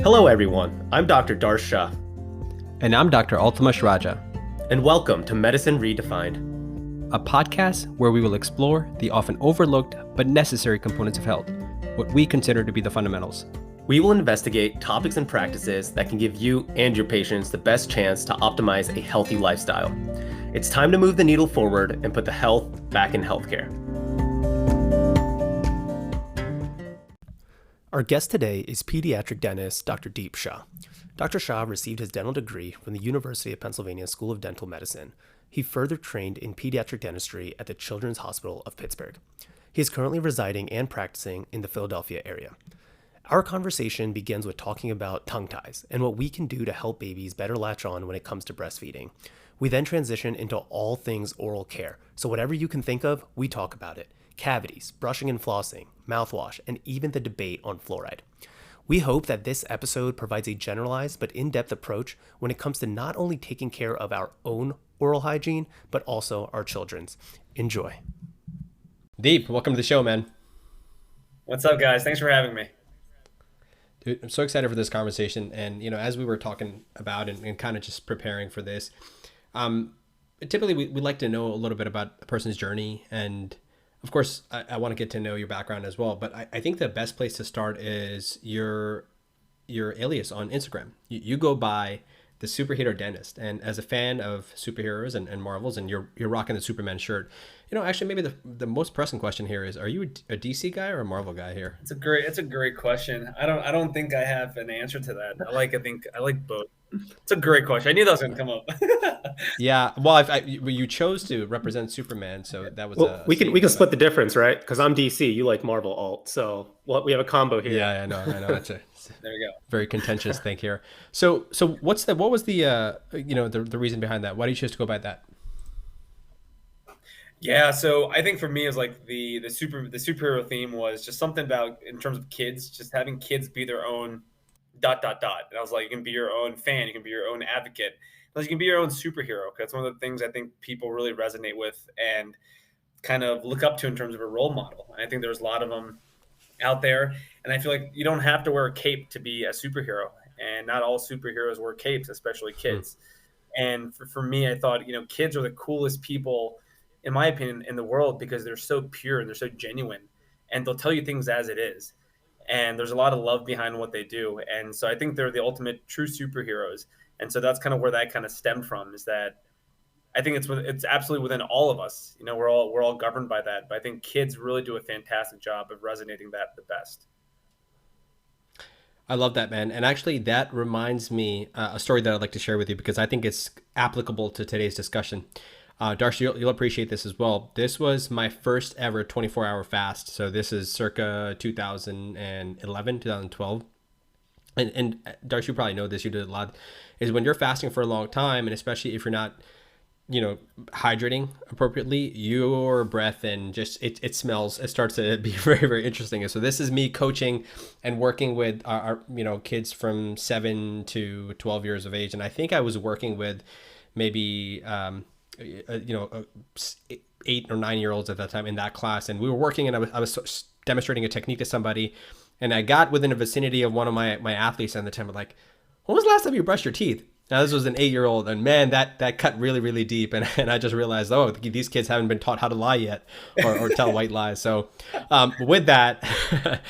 Hello, everyone. I'm Dr. Darsh Shah, And I'm Dr. Altamash Raja, and welcome to Medicine Redefined. a podcast where we will explore the often overlooked but necessary components of health, what we consider to be the fundamentals. We will investigate topics and practices that can give you and your patients the best chance to optimize a healthy lifestyle. It's time to move the needle forward and put the health back in healthcare. Our guest today is pediatric dentist Dr. Deep Shah. Dr. Shah received his dental degree from the University of Pennsylvania School of Dental Medicine. He further trained in pediatric dentistry at the Children's Hospital of Pittsburgh. He is currently residing and practicing in the Philadelphia area. Our conversation begins with talking about tongue ties and what we can do to help babies better latch on when it comes to breastfeeding. We then transition into all things oral care. So whatever you can think of, we talk about it. Cavities, brushing and flossing, mouthwash, and even the debate on fluoride. We hope that this episode provides a generalized but in-depth approach when it comes to not only taking care of our own oral hygiene, but also our children's. Enjoy. Deep, welcome to the show, man. What's up, guys? Thanks for having me. Dude, I'm so excited for this conversation. And, as we were talking about and kind of just preparing for this, typically we like to know a little bit about a person's journey. And of course, I want to get to know your background as well. But I think the best place to start is your alias on Instagram. You go by the Superhero Dentist. And as a fan of superheroes and Marvels, and you're rocking the Superman shirt, actually maybe the most pressing question here is, are you a DC guy or a Marvel guy here? It's a great question. I don't think I have an answer to that. I like both. It's a great question. I knew that was going to come up. Yeah, well, you chose to represent Superman, so that was. Well, we can split the difference, right? Because I'm DC, you like Marvel alt, so we have a combo here. Yeah, I know. That's There we go. Very contentious thing here. So what was the the reason behind that? Why do you choose to go by that? Yeah, so I think for me, it was like the superhero theme was just something about, in terms of kids, just having kids be their own ... And I was like, you can be your own fan, you can be your own advocate, you can be your own superhero. Because that's one of the things I think people really resonate with and kind of look up to in terms of a role model. And I think there's a lot of them out there. And I feel like you don't have to wear a cape to be a superhero. And not all superheroes wear capes, especially kids. And for me, I thought, kids are the coolest people, in my opinion, in the world, because they're so pure and they're so genuine. And they'll tell you things as it is. And there's a lot of love behind what they do. And so I think they're the ultimate true superheroes. And so that's kind of where that kind of stemmed from, is that I think it's absolutely within all of us. We're all governed by that. But I think kids really do a fantastic job of resonating that the best. I love that, man. And actually, that reminds me a story that I'd like to share with you, because I think it's applicable to today's discussion. Darcy, you'll appreciate this as well. This was my first ever 24-hour fast. So this is circa 2011, 2012. And Darcy, you probably know this, you did a lot, is when you're fasting for a long time, and especially if you're not, hydrating appropriately, your breath and just it smells, it starts to be very, very interesting. And so this is me coaching and working with our kids from 7 to 12 years of age. And I think I was working with maybe 8 or 9 year olds at that time in that class. And we were working, and I was demonstrating a technique to somebody, and I got within the vicinity of one of my athletes at the time. I'm like, when was the last time you brushed your teeth? Now, this was an 8-year-old, and man, that cut really, really deep. And I just realized, these kids haven't been taught how to lie yet, or tell white lies. So with that,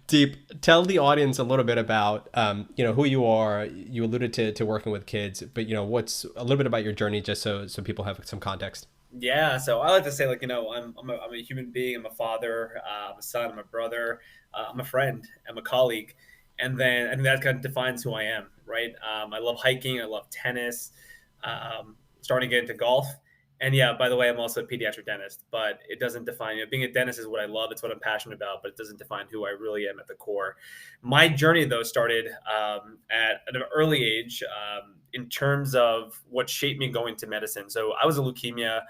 Deep, tell the audience a little bit about, who you are. You alluded to working with kids, but, what's a little bit about your journey, just so people have some context. Yeah, so I like to say, I'm a human being. I'm a father, I'm a son, I'm a brother, I'm a friend, I'm a colleague. And then I think that kind of defines who I am, right? I love hiking, I love tennis, starting to get into golf. And yeah, by the way, I'm also a pediatric dentist, but it doesn't define, being a dentist is what I love. It's what I'm passionate about, but it doesn't define who I really am at the core. My journey, though, started at an early age in terms of what shaped me going to medicine. So I was a leukemia,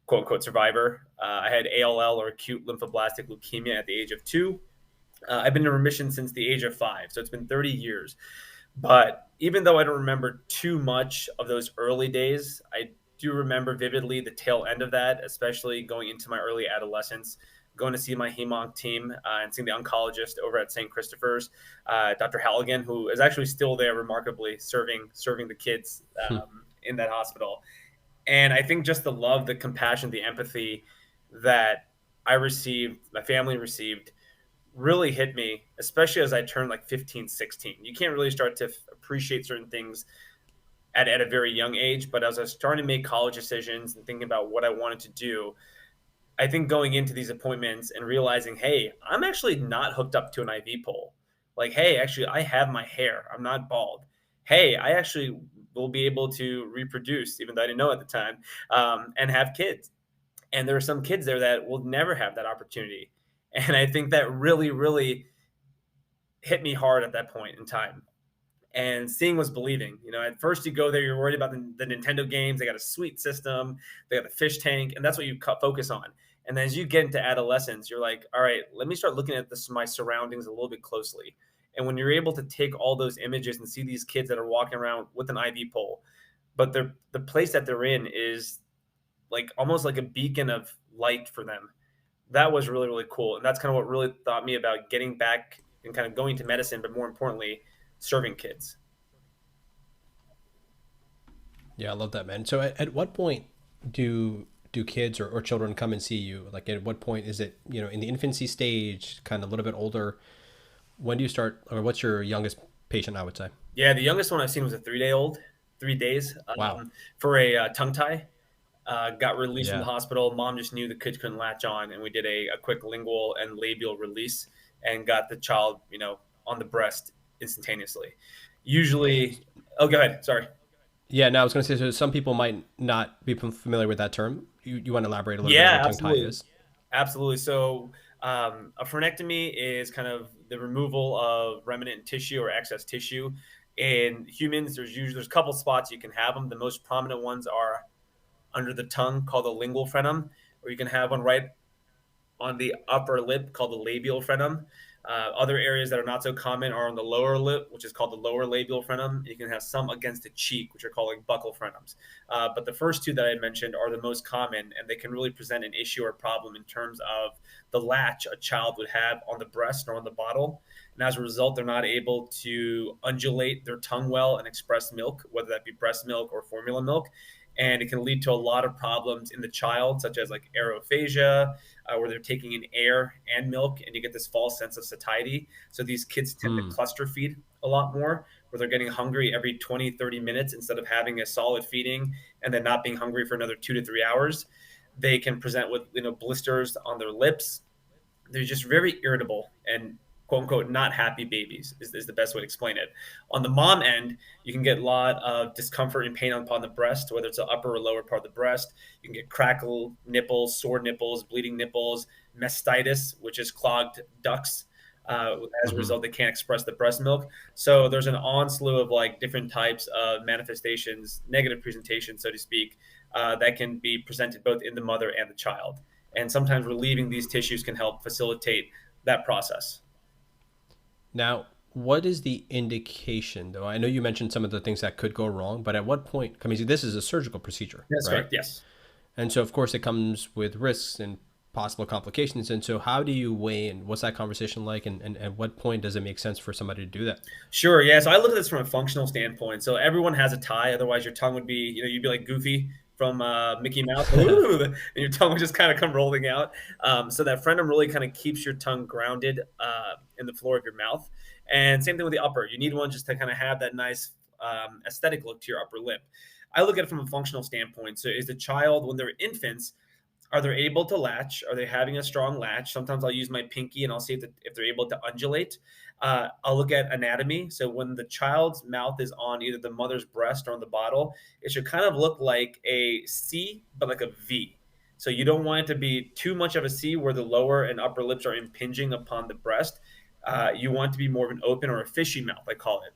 quote unquote, survivor. I had ALL, or acute lymphoblastic leukemia, at the age of 2. I've been in remission since the age of 5, so it's been 30 years. But even though I don't remember too much of those early days, I do remember vividly the tail end of that, especially going into my early adolescence. going to see my hemonc team and seeing the oncologist over at St. Christopher's, Dr. Halligan, who is actually still there, remarkably serving the kids in that hospital. And I think just the love, the compassion, the empathy that I received, my family received, really hit me, especially as I turned like 15, 16. You can't really start to appreciate certain things at a very young age. But as I was starting to make college decisions and thinking about what I wanted to do, I think going into these appointments and realizing, hey, I'm actually not hooked up to an IV pole. Like, hey, actually, I have my hair. I'm not bald. Hey, I actually will be able to reproduce, even though I didn't know at the time, and have kids. And there are some kids there that will never have that opportunity. And I think that really, really hit me hard at that point in time. And seeing was believing. You know, at first you go there, you're worried about the Nintendo games. They got a sweet system, they got the fish tank, and that's what you focus on. And then as you get into adolescence, you're like, all right, let me start looking at my surroundings a little bit closely. And when you're able to take all those images and see these kids that are walking around with an IV pole, but the place that they're in is like almost like a beacon of light for them. That was really, really cool. And that's kind of what really taught me about getting back and kind of going to medicine, but more importantly, serving kids. Yeah, I love that, man. So at what point do kids or children come and see you? Like at what point is it, in the infancy stage, kind of a little bit older? When do you start, or what's your youngest patient, I would say? Yeah, the youngest one I've seen was a 3 day old, 3 days Wow. for a tongue tie. Got released from the Yeah. hospital. Mom just knew the kid couldn't latch on, and we did a quick lingual and labial release and got the child, on the breast instantaneously. Usually, oh, go ahead. Sorry. Yeah, now I was going to say, so some people might not be familiar with that term. You want to elaborate a little bit on Yeah, what tongue tie absolutely. is? Absolutely. So, a frenectomy is kind of the removal of remnant tissue or excess tissue. In humans, there's a couple spots you can have them. The most prominent ones are under the tongue, called the lingual frenum, or you can have one right on the upper lip, called the labial frenum. Other areas that are not so common are on the lower lip, which is called the lower labial frenum. You can have some against the cheek, which are called like buccal frenums. But the first two that I mentioned are the most common, and they can really present an issue or problem in terms of the latch a child would have on the breast or on the bottle. And as a result, they're not able to undulate their tongue well and express milk, whether that be breast milk or formula milk. And it can lead to a lot of problems in the child, such as like aerophagia, where they're taking in air and milk, and you get this false sense of satiety. So these kids tend to Hmm. cluster feed a lot more, where they're getting hungry every 20, 30 minutes instead of having a solid feeding and then not being hungry for another 2 to 3 hours. They can present with blisters on their lips. They're just very irritable and quote unquote not happy babies is the best way to explain it. On the mom end, you can get a lot of discomfort and pain upon the breast, whether it's the upper or lower part of the breast. You can get crackle nipples, sore nipples, bleeding nipples, mastitis, which is clogged ducts. As a Hmm. result, they can't express the breast milk. So there's an onslaught of like different types of manifestations, negative presentation, so to speak, that can be presented both in the mother and the child. And sometimes relieving these tissues can help facilitate that process. Now, what is the indication, though? I know you mentioned some of the things that could go wrong, but at what point? I mean, this is a surgical procedure, That's right? correct. Yes. And so, of course, it comes with risks and possible complications. And so, how do you weigh and what's that conversation like? And at what point does it make sense for somebody to do that? Sure. Yeah. So I look at this from a functional standpoint. So everyone has a tie. Otherwise, your tongue would be, you'd be like Goofy from Mickey Mouse. Ooh, and your tongue would just kind of come rolling out. So that frenum really kind of keeps your tongue grounded in the floor of your mouth. And same thing with the upper. You need one just to kind of have that nice aesthetic look to your upper lip. I look at it from a functional standpoint. So is the child, when they're infants, are they able to latch? Are they having a strong latch? Sometimes I'll use my pinky and I'll see if they're able to undulate. I'll look at anatomy. So when the child's mouth is on either the mother's breast or on the bottle, it should kind of look like a C, but like a V. So you don't want it to be too much of a C where the lower and upper lips are impinging upon the breast. You want it to be more of an open or a fishy mouth, I call it.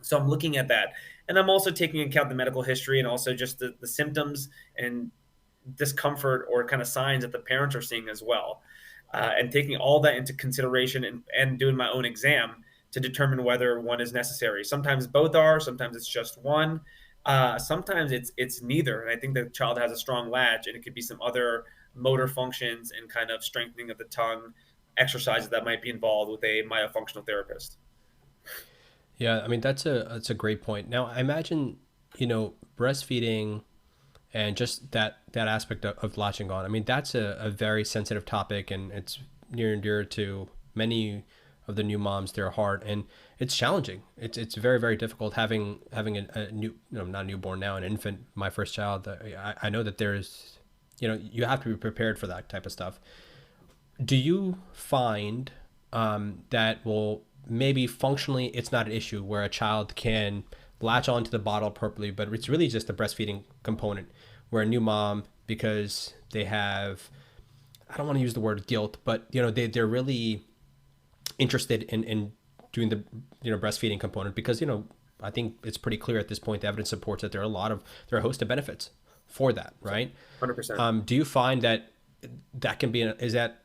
So I'm looking at that. And I'm also taking into account the medical history and also just the symptoms and discomfort or kind of signs that the parents are seeing as well. And taking all that into consideration and doing my own exam to determine whether one is necessary. Sometimes both are, sometimes it's just one. Sometimes it's neither. And I think the child has a strong latch and it could be some other motor functions and kind of strengthening of the tongue exercises that might be involved with a myofunctional therapist. Yeah, I mean that's a great point. Now, I imagine, breastfeeding and just that aspect of latching on. I mean, that's a very sensitive topic, and it's near and dear to many of the new moms, their heart, and it's challenging. It's very very difficult having a new, not a newborn now, an infant, my first child. I know that there's, you have to be prepared for that type of stuff. Do you find that, well, maybe functionally it's not an issue where a child can latch onto the bottle appropriately, but it's really just the breastfeeding component where a new mom, because they have, I don't want to use the word guilt, but they're really interested in doing the breastfeeding component because I think it's pretty clear at this point the evidence supports that there are a host of benefits for that, right? 100%. Do you find that that can be is that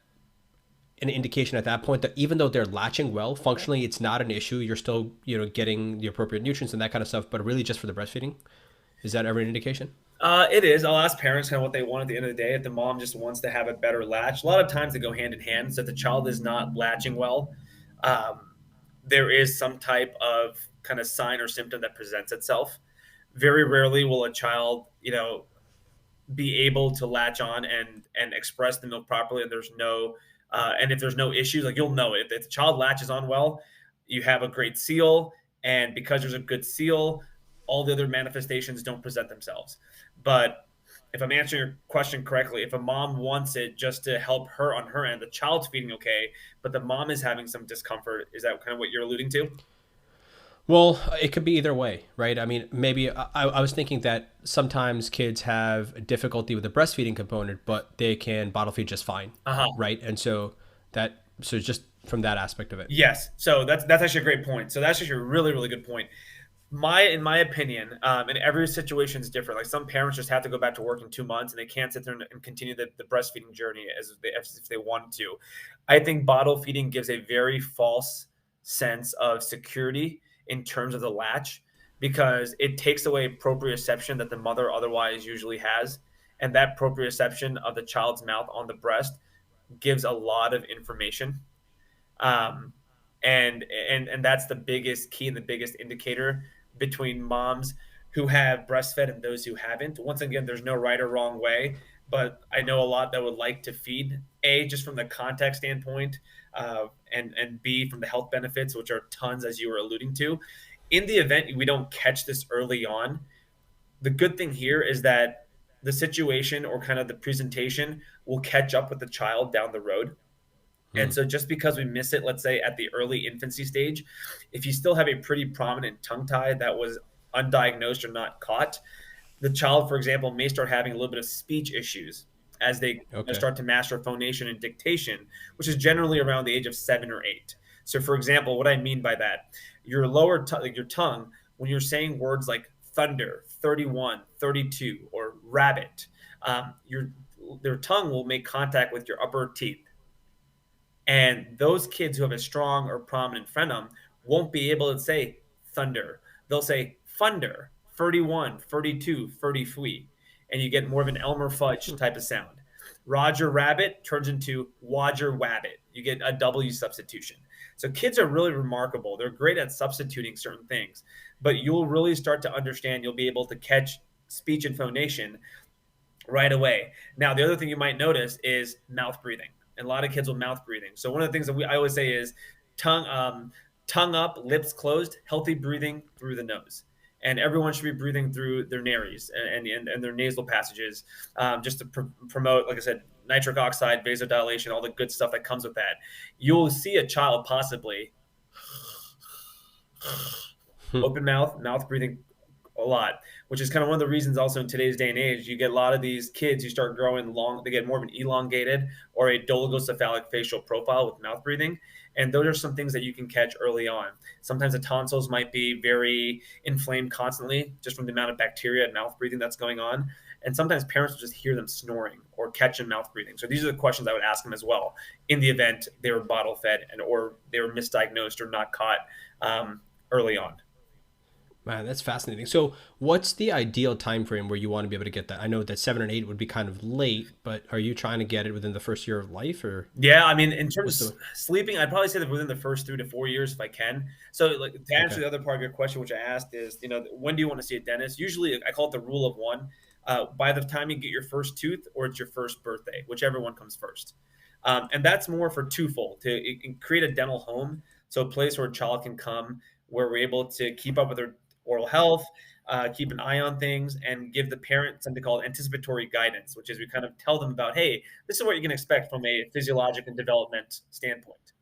an indication at that point that even though they're latching well, functionally it's not an issue, you're still getting the appropriate nutrients and that kind of stuff, but really just for the breastfeeding? Is that ever an indication? It is. I'll ask parents kind of what they want at the end of the day. If the mom just wants to have a better latch, a lot of times they go hand in hand. So if the child is not latching well, um, there is some type of kind of sign or symptom that presents itself. Very rarely will a child, be able to latch on and express the milk properly, and there's no and if there's no issues, like you'll know it. If the child latches on well, you have a great seal, and because there's a good seal, all the other manifestations don't present themselves. But if I'm answering your question correctly, if a mom wants it just to help her on her end, the child's feeding okay, but the mom is having some discomfort, is that kind of what you're alluding to? Well, it could be either way, right? I mean, maybe I was thinking that sometimes kids have difficulty with the breastfeeding component, but they can bottle feed just fine, Uh-huh. right? And so just from that aspect of it. Yes. So that's actually a great point. So that's actually a really, really good point. In my opinion, and every situation is different. Like some parents just have to go back to work in 2 months, and they can't sit there and continue the breastfeeding journey as if they want to. I think bottle feeding gives a very false sense of security in terms of the latch because it takes away proprioception that the mother otherwise usually has, and that proprioception of the child's mouth on the breast gives a lot of information, um, and that's the biggest key and the biggest indicator between moms who have breastfed and those who haven't. Once again, there's no right or wrong way, but I know a lot that would like to feed a just from the context standpoint, and b from the health benefits, which are tons as you were alluding to. In the event we don't catch this early on, the good thing here is that the situation or kind of the presentation will catch up with the child down the road. And Hmm. so just because we miss it, let's say at the early infancy stage, if you still have a pretty prominent tongue tie that was undiagnosed or not caught, the child, for example, may start having a little bit of speech issues as they Okay. start to master phonation and dictation, which is generally around the age of 7 or 8. So, for example, what I mean by that, like your tongue, when you're saying words like thunder, 31, 32, or rabbit, your tongue will make contact with your upper teeth, and those kids who have a strong or prominent frenum won't be able to say thunder. They'll say thunder, 31, 32, 33. And you get more of an Elmer Fudge type of sound. Roger Rabbit turns into Wodger Wabbit. You get a W substitution. So kids are really remarkable. They're great at substituting certain things, but you'll really start to understand, you'll be able to catch speech and phonation right away. Now, the other thing you might notice is mouth breathing. And a lot of kids will mouth breathing. So one of the things that I always say is tongue tongue up, lips closed, healthy breathing through the nose. And everyone should be breathing through their nares and their nasal passages, just to promote, like I said, nitric oxide, vasodilation, all the good stuff that comes with that. You'll see a child possibly open mouth breathing a lot, which is kind of one of the reasons also in today's day and age, you get a lot of these kids who start growing long, they get more of an elongated or a dolichocephalic facial profile with mouth breathing. And those are some things that you can catch early on. Sometimes the tonsils might be very inflamed constantly just from the amount of bacteria and mouth breathing that's going on. And sometimes parents will just hear them snoring or catch them mouth breathing. So these are the questions I would ask them as well in the event they were bottle fed and or they were misdiagnosed or not caught early on. Man, that's fascinating. So, what's the ideal time frame where you want to be able to get that? I know that 7 and 8 would be kind of late, but are you trying to get it within the first year of life, or Yeah, I mean, in what's terms the? of sleeping, I'd probably say that within the first 3 to 4 years, if I can. So, like to answer Okay. the other part of your question, which I asked is, when do you want to see a dentist? Usually, I call it the rule of one. By the time you get your first tooth, or it's your first birthday, whichever one comes first. And that's more for twofold to create a dental home, so a place where a child can come, where we're able to keep up with their oral health, keep an eye on things, and give the parent something called anticipatory guidance, which is we kind of tell them about, hey, this is what you can expect from a physiologic and development standpoint.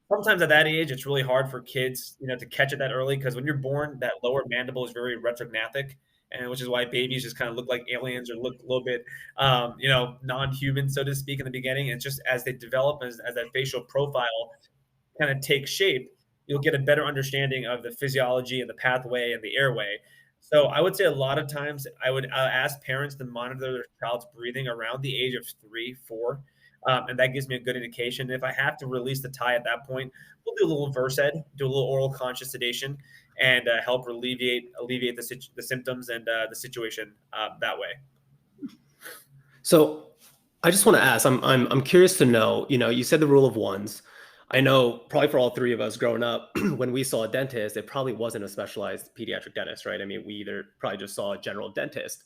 Sometimes at that age, it's really hard for kids, to catch it that early because when you're born, that lower mandible is very retrognathic, and which is why babies just kind of look like aliens or look a little bit, non-human, so to speak, in the beginning. It's just as they develop, as that facial profile kind of take shape, you'll get a better understanding of the physiology and the pathway and the airway. So I would say a lot of times I would ask parents to monitor their child's breathing around the age of 3, 4. And that gives me a good indication. If I have to release the tie at that point, we'll do a little versed, do a little oral conscious sedation, and help alleviate the symptoms and the situation that way. So I just want to ask, I'm curious to know, you said the rule of ones. I know probably for all three of us growing up, when we saw a dentist, it probably wasn't a specialized pediatric dentist, right? I mean, we either probably just saw a general dentist.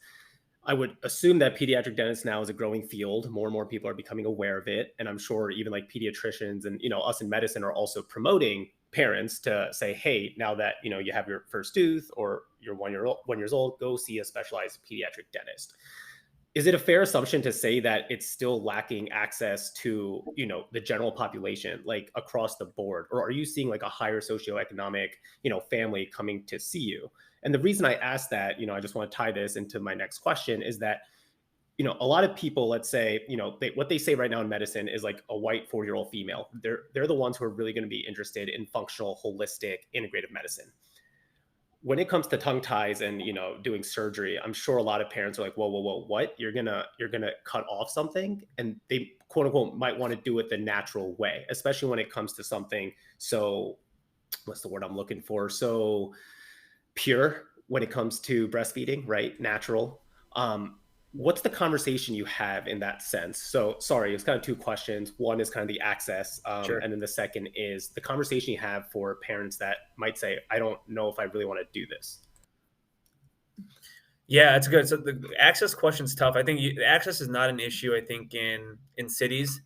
I would assume that pediatric dentists now is a growing field. More and more people are becoming aware of it. And I'm sure even like pediatricians and, us in medicine are also promoting parents to say, hey, now that, you have your first tooth or you're 1 years old, go see a specialized pediatric dentist. Is it a fair assumption to say that it's still lacking access to, the general population, like across the board? Or are you seeing like a higher socioeconomic, family coming to see you? And the reason I ask that, I just want to tie this into my next question is that, a lot of people, let's say, what they say right now in medicine is like a white 4-year-old female. They're the ones who are really going to be interested in functional, holistic, integrative medicine. When it comes to tongue ties and doing surgery, I'm sure a lot of parents are like, whoa, whoa, whoa, what? You're gonna cut off something, and they quote unquote might want to do it the natural way, especially when it comes to something so, what's the word I'm looking for? So pure when it comes to breastfeeding, right? Natural. What's the conversation you have in that sense? So sorry, it's kind of two questions. One is kind of the access, Sure. and then the second is the conversation you have for parents that might say, I don't know if I really want to do this. Yeah, it's good. So the access question's tough. I think access is not an issue. I think in cities,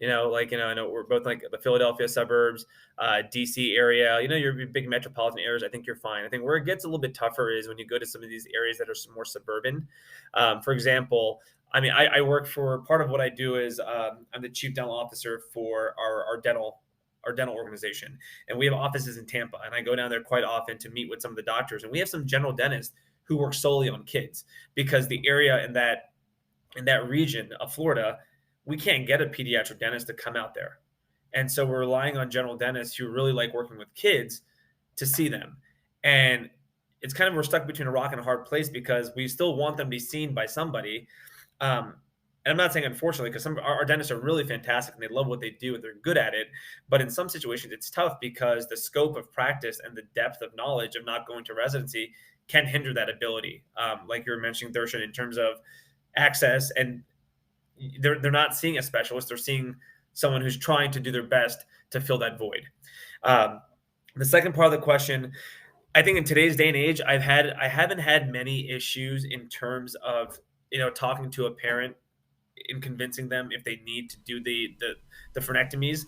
I know we're both like the Philadelphia suburbs, DC area. Your big metropolitan areas. I think you're fine. I think where it gets a little bit tougher is when you go to some of these areas that are more suburban. For example, I mean, I work for part of what I do is I'm the chief dental officer for our dental organization, and we have offices in Tampa, and I go down there quite often to meet with some of the doctors, and we have some general dentists who work solely on kids because the area in that region of Florida, we can't get a pediatric dentist to come out there. And so we're relying on general dentists who really like working with kids to see them. And it's kind of we're stuck between a rock and a hard place because we still want them to be seen by somebody. Um, and I'm not saying unfortunately, because some our dentists are really fantastic and they love what they do and they're good at it. But in some situations, it's tough because the scope of practice and the depth of knowledge of not going to residency can hinder that ability. Like you were mentioning, Thershan, in terms of access, and they're not seeing a specialist; they're seeing someone who's trying to do their best to fill that void. Um, the second part of the question, I think in today's day and age, I haven't had many issues in terms of talking to a parent in convincing them if they need to do the frenectomies.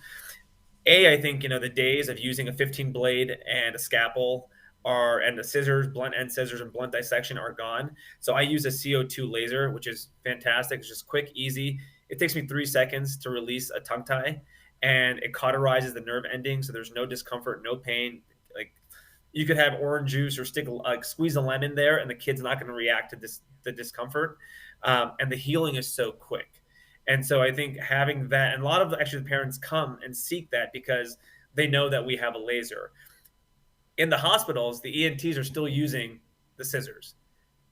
I think the days of using a 15 blade and a scalpel and the scissors, blunt end scissors and blunt dissection are gone. So I use a CO2 laser, which is fantastic. It's just quick, easy. It takes me 3 seconds to release a tongue tie, and it cauterizes the nerve ending, so there's no discomfort, no pain. Like you could have orange juice or squeeze a lemon there, and the kid's not going to react to the discomfort. And the healing is so quick. And so I think having that, and a lot of actually the parents come and seek that because they know that we have a laser. In the hospitals, the ENTs are still using the scissors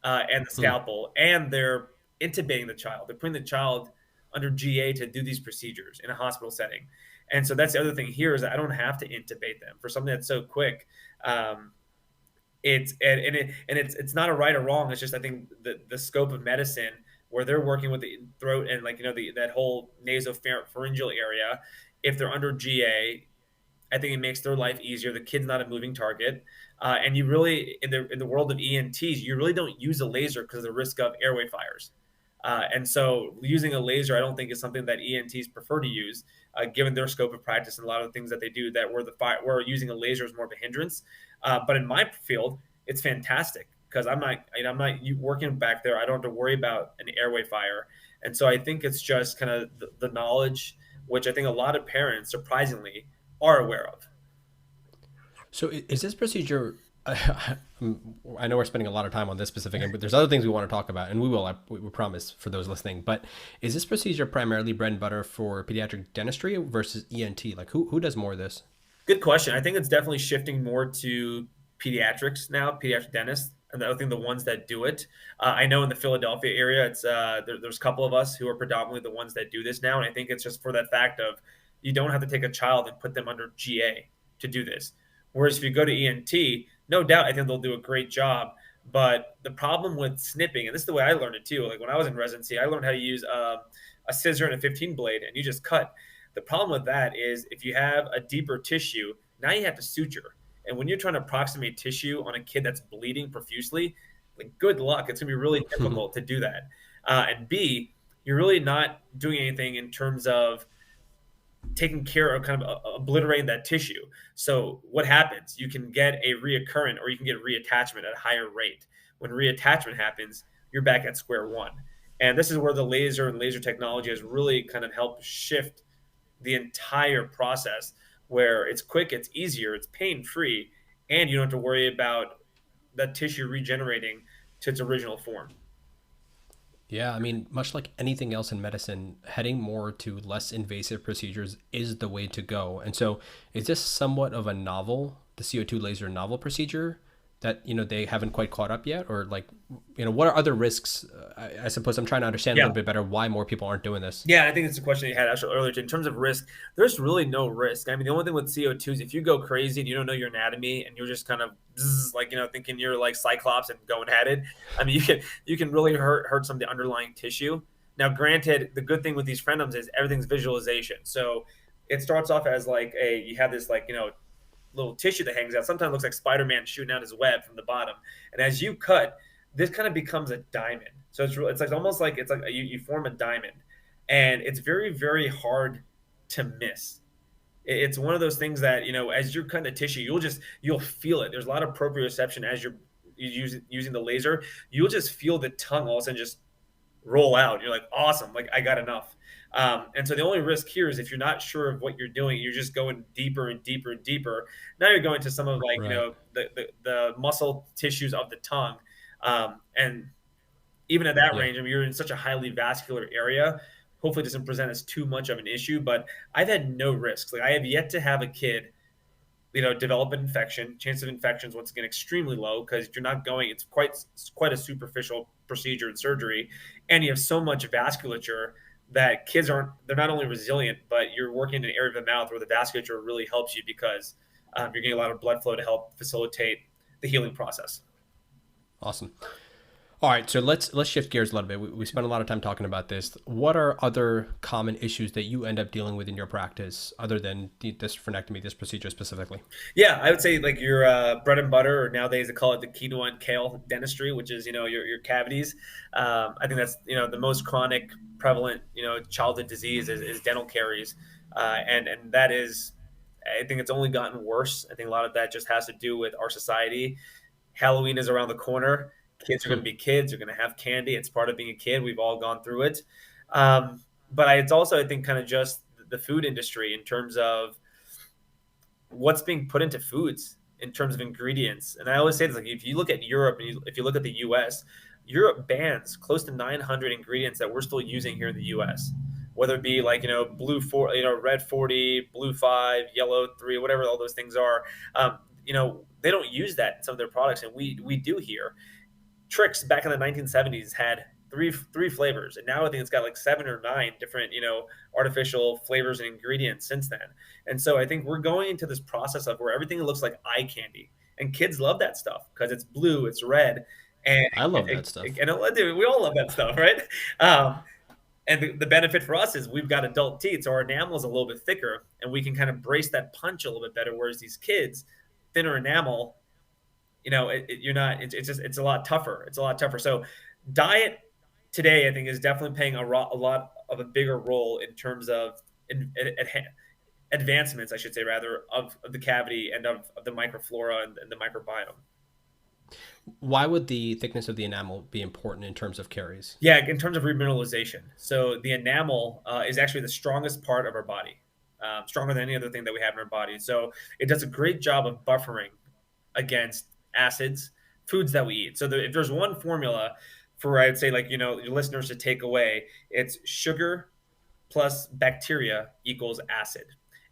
and the Hmm. scalpel, and they're intubating the child. They're putting the child under GA to do these procedures in a hospital setting. And so that's the other thing here is that I don't have to intubate them for something that's so quick. Um, It's not a right or wrong. It's just I think the scope of medicine where they're working with the throat and like that whole nasopharyngeal area. If they're under GA, I think it makes their life easier. The kid's not a moving target, and you really in the world of ENTs, you really don't use a laser because of the risk of airway fires. And so, using a laser, I don't think is something that ENTs prefer to use, given their scope of practice and a lot of the things that they do. That where using a laser is more of a hindrance. But in my field, it's fantastic because I'm not working back there. I don't have to worry about an airway fire, and so I think it's just kind of the knowledge, which I think a lot of parents, surprisingly, are aware of. So is this procedure? I know we're spending a lot of time on this specific, but there's other things we want to talk about, and we will. We promise for those listening. But is this procedure primarily bread and butter for pediatric dentistry versus ENT? Like who does more of this? Good question. I think it's definitely shifting more to pediatrics now, pediatric dentists, and I think the ones that do it. I know in the Philadelphia area, there's a couple of us who are predominantly the ones that do this now, and I think it's just for that fact of you don't have to take a child and put them under GA to do this. Whereas if you go to ENT, no doubt, I think they'll do a great job. But the problem with snipping, and this is the way I learned it too. Like when I was in residency, I learned how to use a scissor and a 15 blade, and you just cut. The problem with that is if you have a deeper tissue, now you have to suture. And when you're trying to approximate tissue on a kid that's bleeding profusely, like good luck. It's gonna be really difficult to do that. And B, you're really not doing anything in terms of taking care of kind of obliterating that tissue. So what happens? You can get a reoccurrent or you can get reattachment at a higher rate. When reattachment happens, you're back at square one. And this is where the laser and laser technology has really kind of helped shift the entire process where it's quick, it's easier, it's pain free, and you don't have to worry about that tissue regenerating to its original form. Yeah, I mean, much like anything else in medicine, heading more to less invasive procedures is the way to go. And so, is this somewhat of a novel, the CO2 laser novel procedure that, they haven't quite caught up yet? Or like, what are other risks? I suppose I'm trying to understand a Yeah. little bit better why more people aren't doing this. Yeah, I think it's a question you had actually earlier. In terms of risk, there's really no risk. I mean, the only thing with CO2 is if you go crazy and you don't know your anatomy and you're just kind of like thinking you're like Cyclops and going at it. I mean, you can really hurt some of the underlying tissue. Now, granted, the good thing with these frenums is everything's visualization. So it starts off as like you have this like little tissue that hangs out. Sometimes it looks like Spider-Man shooting out his web from the bottom. And as you cut, this kind of becomes a diamond. So it's like almost like it's like you form a diamond, and it's very very hard to miss. It's one of those things that as you're cutting the tissue, you'll feel it. There's a lot of proprioception as you're using the laser. You'll just feel the tongue all of a sudden just roll out. You're like, awesome, like I got enough. And so the only risk here is if you're not sure of what you're doing, you're just going deeper and deeper and deeper. Now you're going to some of like Right. the muscle tissues of the tongue, and even at that Yeah. range, I mean, you're in such a highly vascular area. Hopefully, it doesn't present as too much of an issue. But I've had no risks. Like I have yet to have a kid develop an infection. Chance of infection is once again extremely low because you're not going. It's quite a superficial procedure and surgery, and you have so much vasculature that kids aren't. They're not only resilient, but you're working in an area of the mouth where the vasculature really helps you because you're getting a lot of blood flow to help facilitate the healing process. Awesome. All right, so let's shift gears a little bit. We spent a lot of time talking about this. What are other common issues that you end up dealing with in your practice, other than this frenectomy, this procedure specifically? Yeah, I would say like your bread and butter, or nowadays they call it the quinoa and kale dentistry, which is your cavities. I think that's the most chronic, prevalent childhood disease is dental caries, and that is, I think it's only gotten worse. I think a lot of that just has to do with our society. Halloween is around the corner. Kids are going to be kids. They're going to have candy. It's part of being a kid. We've all gone through it. But it's also, I think, kind of just the food industry in terms of what's being put into foods in terms of ingredients. And I always say this, like if you look at Europe and if you look at the US, Europe bans close to 900 ingredients that we're still using here in the US, whether it be like, blue four, red 40, blue 5, yellow 3, whatever all those things are. They don't use that in some of their products. And we do here. Tricks back in the 1970s had three flavors, and now I think it's got like 7 or 9 different artificial flavors and ingredients since then. And so I think we're going into this process of where everything looks like eye candy, and kids love that stuff because it's blue, it's red, and I love that stuff. dude, we all love that stuff, right? Um, and the benefit for us is we've got adult teeth, so our enamel is a little bit thicker, and we can kind of brace that punch a little bit better. Whereas these kids, thinner enamel, you're not. It's just it's a lot tougher. It's a lot tougher. So diet today, I think, is definitely playing a lot of a bigger role in terms of advancements, I should say, rather, of the cavity and of the microflora and the microbiome. Why would the thickness of the enamel be important in terms of caries? Yeah, in terms of remineralization. So the enamel is actually the strongest part of our body, stronger than any other thing that we have in our body. So it does a great job of buffering against acids, foods that we eat. So if there's one formula for, I'd say, like, your listeners to take away, it's sugar plus bacteria equals acid.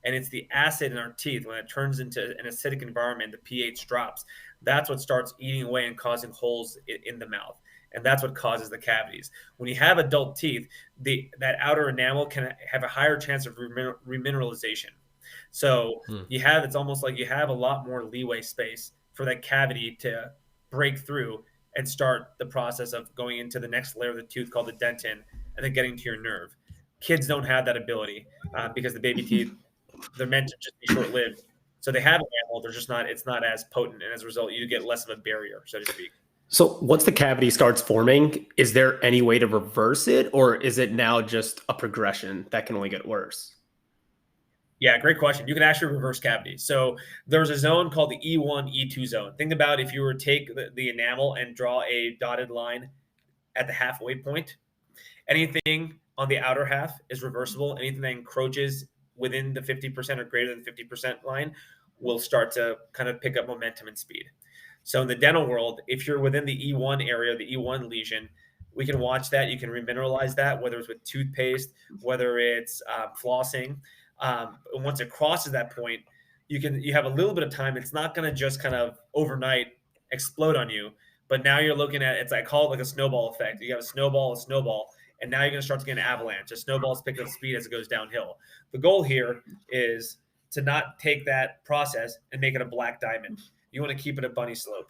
And it's the acid in our teeth when it turns into an acidic environment, the pH drops. That's what starts eating away and causing holes in the mouth. And that's what causes the cavities. When you have adult teeth, that outer enamel can have a higher chance of remineralization. So it's almost like you have a lot more leeway space for that cavity to break through and start the process of going into the next layer of the tooth called the dentin and then getting to your nerve. Kids don't have that ability because the baby teeth, they're meant to just be short-lived. So they have enamel, they're just not, it's not as potent. And as a result, you get less of a barrier, so to speak. So once the cavity starts forming, is there any way to reverse it, or is it now just a progression that can only get worse? Yeah, great question. You can actually reverse cavities. So there's a zone called the E1, E2 zone. Think about if you were to take the enamel and draw a dotted line at the halfway point. Anything on the outer half is reversible. Anything that encroaches within the 50% or greater than 50% line will start to kind of pick up momentum and speed. So in the dental world, if you're within the E1 area, the E1 lesion, we can watch that. You can remineralize that, whether it's with toothpaste, whether it's flossing. Once it crosses that point, you have a little bit of time. It's not going to just kind of overnight explode on you, but now you're looking at, I call it like a snowball effect. You have a snowball, and now you're going to start to get an avalanche. A snowball's picking up speed as it goes downhill. The goal here is to not take that process and make it a black diamond. You want to keep it a bunny slope.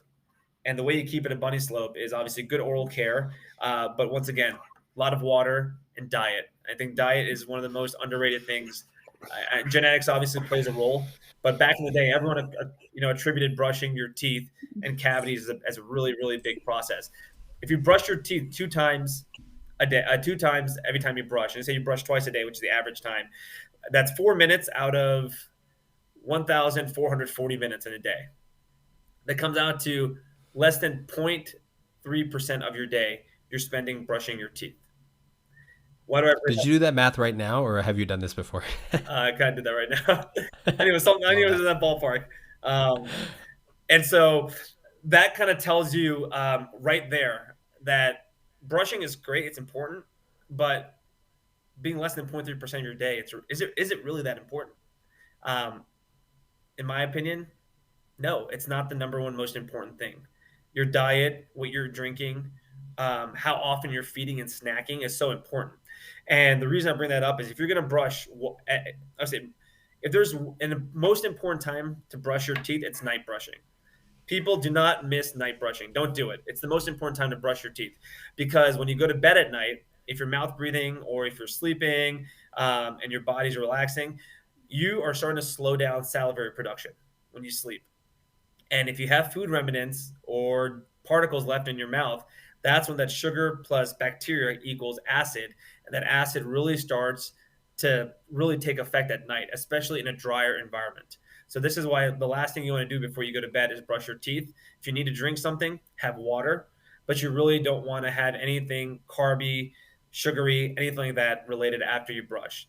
And the way you keep it a bunny slope is obviously good oral care. But once again, a lot of water and diet. I think diet is one of the most underrated things. Genetics obviously plays a role, but back in the day, everyone attributed brushing your teeth and cavities as a really, really big process. If you brush your teeth 2 times a day, 2 times every time you brush, and say you brush twice a day, which is the average time, that's 4 minutes out of 1,440 minutes in a day. That comes out to less than 0.3% of your day you're spending brushing your teeth. Why do I Did you do that math right now, or have you done this before? I kind of did that right now. I knew it was in that ballpark. And so that kind of tells you right there that brushing is great. It's important, but being less than 0.3% of your day, is it really that important? In my opinion, no, it's not the number one most important thing. Your diet, what you're drinking, how often you're feeding and snacking is so important. And the reason I bring that up is if you're going to brush, I say, if there's the most important time to brush your teeth, it's night brushing. People do not miss night brushing. Don't do it. It's the most important time to brush your teeth because when you go to bed at night, if you're mouth breathing or if you're sleeping and your body's relaxing, you are starting to slow down salivary production when you sleep. And if you have food remnants or particles left in your mouth, that's when that sugar plus bacteria equals acid. And that acid really starts to really take effect at night, especially in a drier environment. So this is why the last thing you want to do before you go to bed is brush your teeth. If you need to drink something, have water, but you really don't want to have anything carby, sugary, anything like that related after you brush.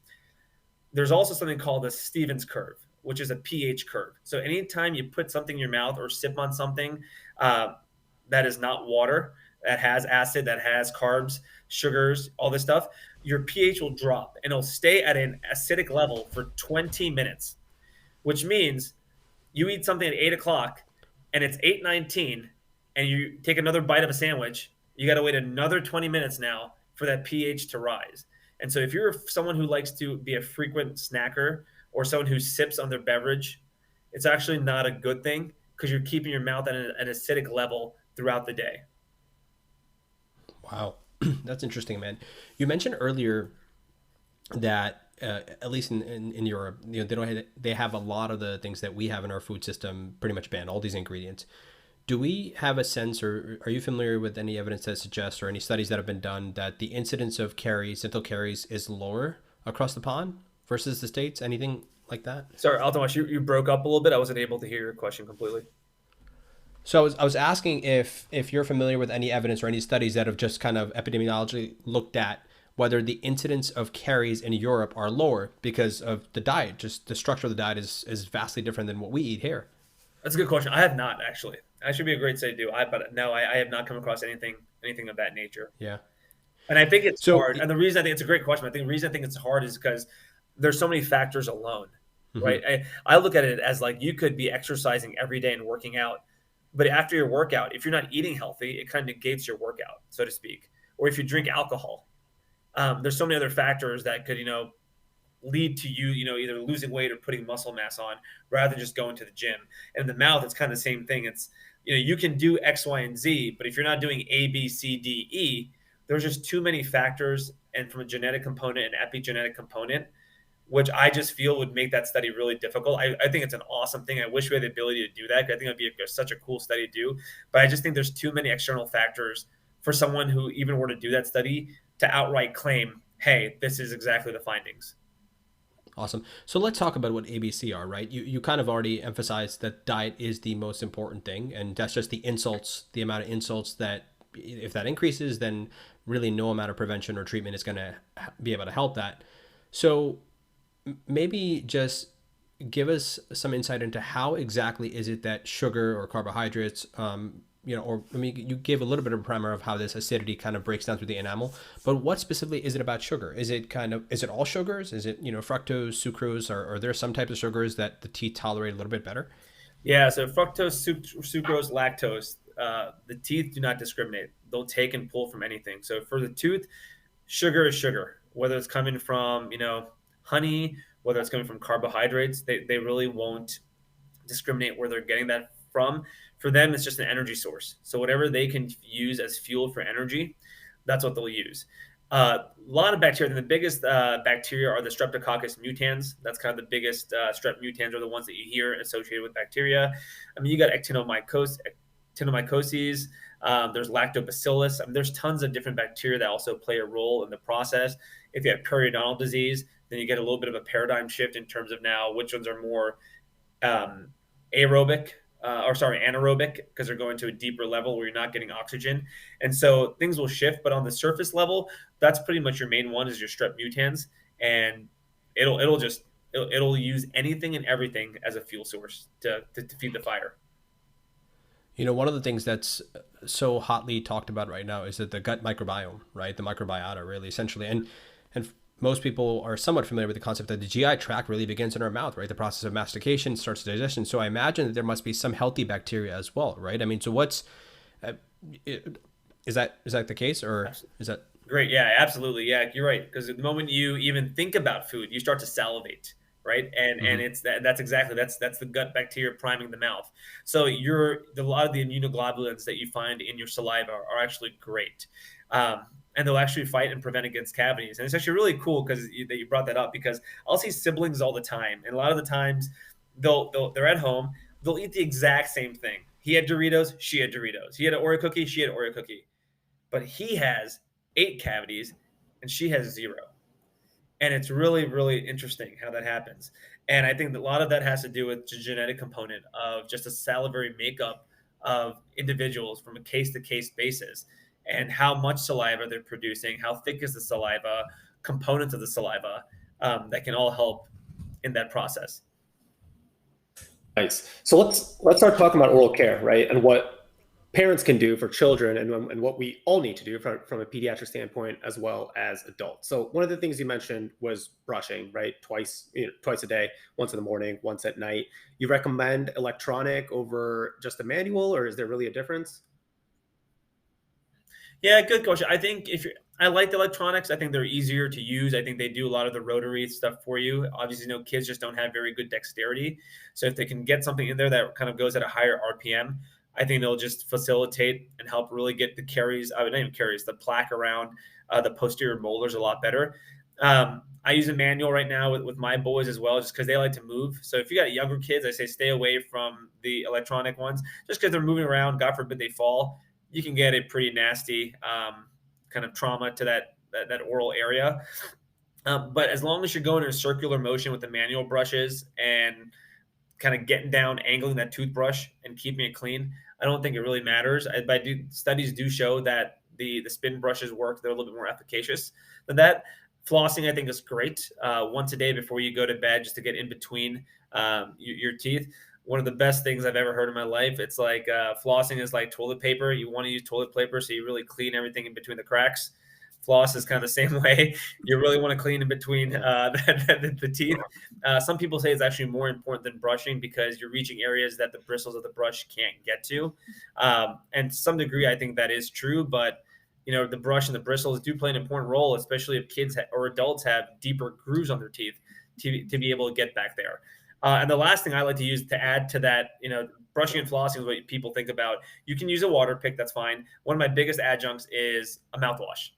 There's also something called the Stevens curve, which is a pH curve. So anytime you put something in your mouth or sip on something that is not water, that has acid, that has carbs, sugars, all this stuff, your pH will drop and it'll stay at an acidic level for 20 minutes, which means you eat something at 8 o'clock and it's 8:19 and you take another bite of a sandwich, you got to wait another 20 minutes now for that pH to rise. And so if you're someone who likes to be a frequent snacker or someone who sips on their beverage, it's actually not a good thing because you're keeping your mouth at an acidic level throughout the day. Wow, that's interesting, man. You mentioned earlier that at least in Europe, they don't they have a lot of the things that we have in our food system pretty much banned, all these ingredients. Do we have a sense, or are you familiar with any evidence that suggests, or any studies that have been done, that the incidence of caries, dental caries, is lower across the pond versus the states? Anything like that? Sorry, Altomash, you broke up a little bit. I wasn't able to hear your question completely. So I was asking if you're familiar with any evidence or any studies that have just kind of epidemiologically looked at whether the incidence of caries in Europe are lower because of the diet. Just the structure of the diet is vastly different than what we eat here. That's a good question. I have not actually. That should be a great study to do. But no, I have not come across anything of that nature. Yeah. And I think it's So. hard. And the reason I think it's a great question, I think the reason I think it's hard is because there's so many factors alone, Mhm. right? I look at it as like you could be exercising every day and working out, but after your workout, if you're not eating healthy, it kind of negates your workout, so to speak. Or if you drink alcohol, there's so many other factors that could, lead to you, either losing weight or putting muscle mass on rather than just going to the gym. And in the mouth, it's kind of the same thing. It's, you can do X, Y, and Z, but if you're not doing A, B, C, D, E, there's just too many factors. And from a genetic component and epigenetic component, which I just feel would make that study really difficult. I think it's an awesome thing. I wish we had the ability to do that. I think it'd be such a cool study to do. But I just think there's too many external factors for someone who even were to do that study to outright claim, hey, this is exactly the findings. Awesome. So let's talk about what ABC are, right? You kind of already emphasized that diet is the most important thing, and that's just the insults, the amount of insults that if that increases, then really no amount of prevention or treatment is going to be able to help that. So maybe just give us some insight into how exactly is it that sugar or carbohydrates, or I mean, you gave a little bit of a primer of how this acidity kind of breaks down through the enamel, but what specifically is it about sugar? Is it all sugars? Is it, fructose, sucrose, or are there some types of sugars that the teeth tolerate a little bit better? Yeah, so fructose, sucrose, lactose, the teeth do not discriminate. They'll take and pull from anything. So for the tooth, sugar is sugar, whether it's coming from, honey, whether it's coming from carbohydrates, they really won't discriminate where they're getting that from. For them, it's just an energy source. So whatever they can use as fuel for energy, that's what they'll use. A lot of bacteria. The biggest bacteria are the Streptococcus mutans. That's kind of the biggest strep mutans are the ones that you hear associated with bacteria. I mean, you got actinomycoses. There's lactobacillus. I mean, there's tons of different bacteria that also play a role in the process. If you have periodontal disease, then you get a little bit of a paradigm shift in terms of now which ones are more um, anaerobic, because they're going to a deeper level where you're not getting oxygen. And so things will shift, but on the surface level, that's pretty much your main one is your strep mutans. And it'll use anything and everything as a fuel source to feed the fire. One of the things that's so hotly talked about right now is that the gut microbiome, right? The microbiota, really, essentially, and most people are somewhat familiar with the concept that the GI tract really begins in our mouth, right? The process of mastication starts digestion. So I imagine that there must be some healthy bacteria as well, right? I mean, so uh, is that the case, or is that Great. Yeah, absolutely. Yeah, you're right. Because the moment you even think about food, you start to salivate, right? And Mhm. it's that's the gut bacteria priming the mouth. So a lot of the immunoglobulins that you find in your saliva are actually great. And they'll actually fight and prevent against cavities. And it's actually really cool that you brought that up, because I'll see siblings all the time, and a lot of the times they're at home, they'll eat the exact same thing. He had Doritos, she had Doritos. He had an Oreo cookie, she had an Oreo cookie, but he has 8 cavities and she has 0. And it's really, really interesting how that happens. And I think that a lot of that has to do with the genetic component of just a salivary makeup of individuals from a case to case basis, and how much saliva they're producing, how thick is the saliva, components of the saliva, that can all help in that process. Nice. So let's start talking about oral care, right? And what parents can do for children, and what we all need to do from a pediatric standpoint as well as adults. So one of the things you mentioned was brushing, right? Twice a day, once in the morning, once at night. You recommend electronic over just a manual, or is there really a difference? Yeah, good question. I think if you're, I like the electronics. I think they're easier to use. I think they do a lot of the rotary stuff for you. Obviously, kids just don't have very good dexterity. So if they can get something in there that kind of goes at a higher RPM, I think they'll just facilitate and help really get the carries, I would not even carries, the plaque around the posterior molars a lot better. I use a manual right now with my boys as well, just because they like to move. So if you got younger kids, I say stay away from the electronic ones, just because they're moving around. God forbid they fall, you can get a pretty nasty kind of trauma to that oral area. But as long as you're going in a circular motion with the manual brushes and kind of getting down, angling that toothbrush and keeping it clean, I don't think it really matters. Studies do show that the spin brushes work; they're a little bit more efficacious than that. Flossing, I think, is great once a day before you go to bed, just to get in between your teeth. One of the best things I've ever heard in my life. It's like flossing is like toilet paper. You want to use toilet paper so you really clean everything in between the cracks. Floss is kind of the same way. You really want to clean in between the teeth. Some people say it's actually more important than brushing because you're reaching areas that the bristles of the brush can't get to. And to some degree, I think that is true. But the brush and the bristles do play an important role, especially if kids or adults have deeper grooves on their teeth to be able to get back there. And the last thing I like to use to add to that, brushing and flossing is what people think about. You can use a water pick. That's fine. One of my biggest adjuncts is a mouthwash.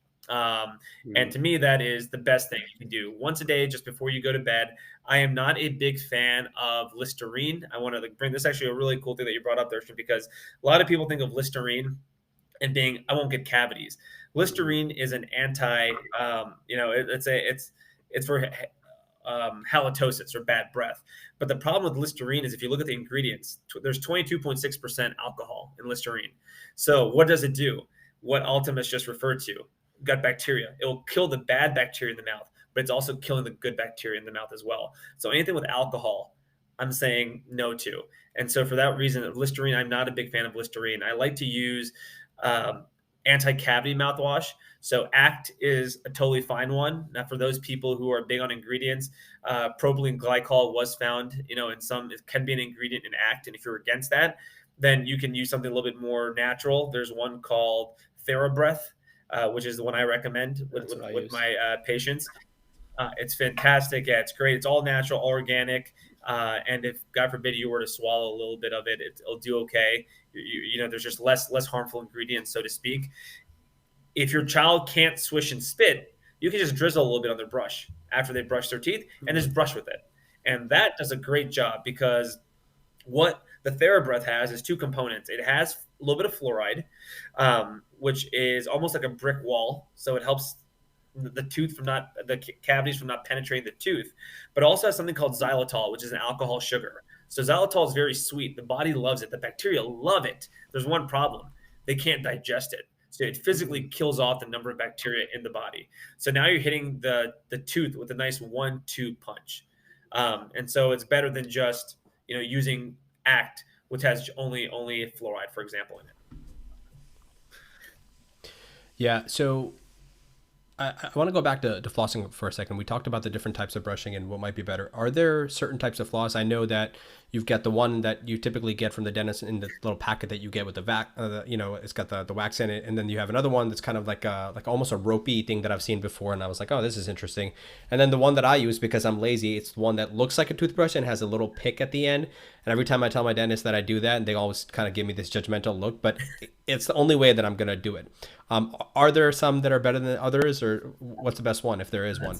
And to me, that is the best thing you can do once a day, just before you go to bed. I am not a big fan of Listerine. I want to bring this actually a really cool thing that you brought up there, because a lot of people think of Listerine and being, I won't get cavities. Listerine is an it's for halitosis or bad breath. But the problem with Listerine is if you look at the ingredients, there's 22.6% alcohol in Listerine. So what does it do? What Ultimus just referred to, gut bacteria. It will kill the bad bacteria in the mouth, but it's also killing the good bacteria in the mouth as well. So anything with alcohol, I'm saying no to. And so for that reason, Listerine, I'm not a big fan of Listerine. I like to use anti-cavity mouthwash. So ACT is a totally fine one. Now, for those people who are big on ingredients, propylene glycol was found, in some, it can be an ingredient in ACT. And if you're against that, then you can use something a little bit more natural. There's one called TheraBreath, which is the one I recommend with my patients. It's fantastic. Yeah, it's great. It's all natural, all organic. And if, God forbid, you were to swallow a little bit of it, it'll do okay. There's just less harmful ingredients, so to speak. If your child can't swish and spit, you can just drizzle a little bit on their brush after they brush their teeth and just brush with it. And that does a great job, because what the TheraBreath has is two components. It has a little bit of fluoride, which is almost like a brick wall. So it helps the cavities from not penetrating the tooth, but also has something called xylitol, which is an alcohol sugar. So xylitol is very sweet. The body loves it. The bacteria love it. There's one problem. They can't digest it. So it physically kills off the number of bacteria in the body. So now you're hitting the tooth with a nice 1-2 punch. And so it's better than just, using ACT, which has only fluoride, for example, in it. Yeah. So I want to go back to flossing for a second. We talked about the different types of brushing and what might be better. Are there certain types of floss? I know that you've got the one that you typically get from the dentist in the little packet that you get with the it's got the wax in it. And then you have another one that's kind of like almost a ropey thing that I've seen before. And I was like, oh, this is interesting. And then the one that I use, because I'm lazy, it's the one that looks like a toothbrush and has a little pick at the end. And every time I tell my dentist that I do that, and they always kind of give me this judgmental look, but it's the only way that I'm going to do it. Are there some that are better than others, or what's the best one, if there is one?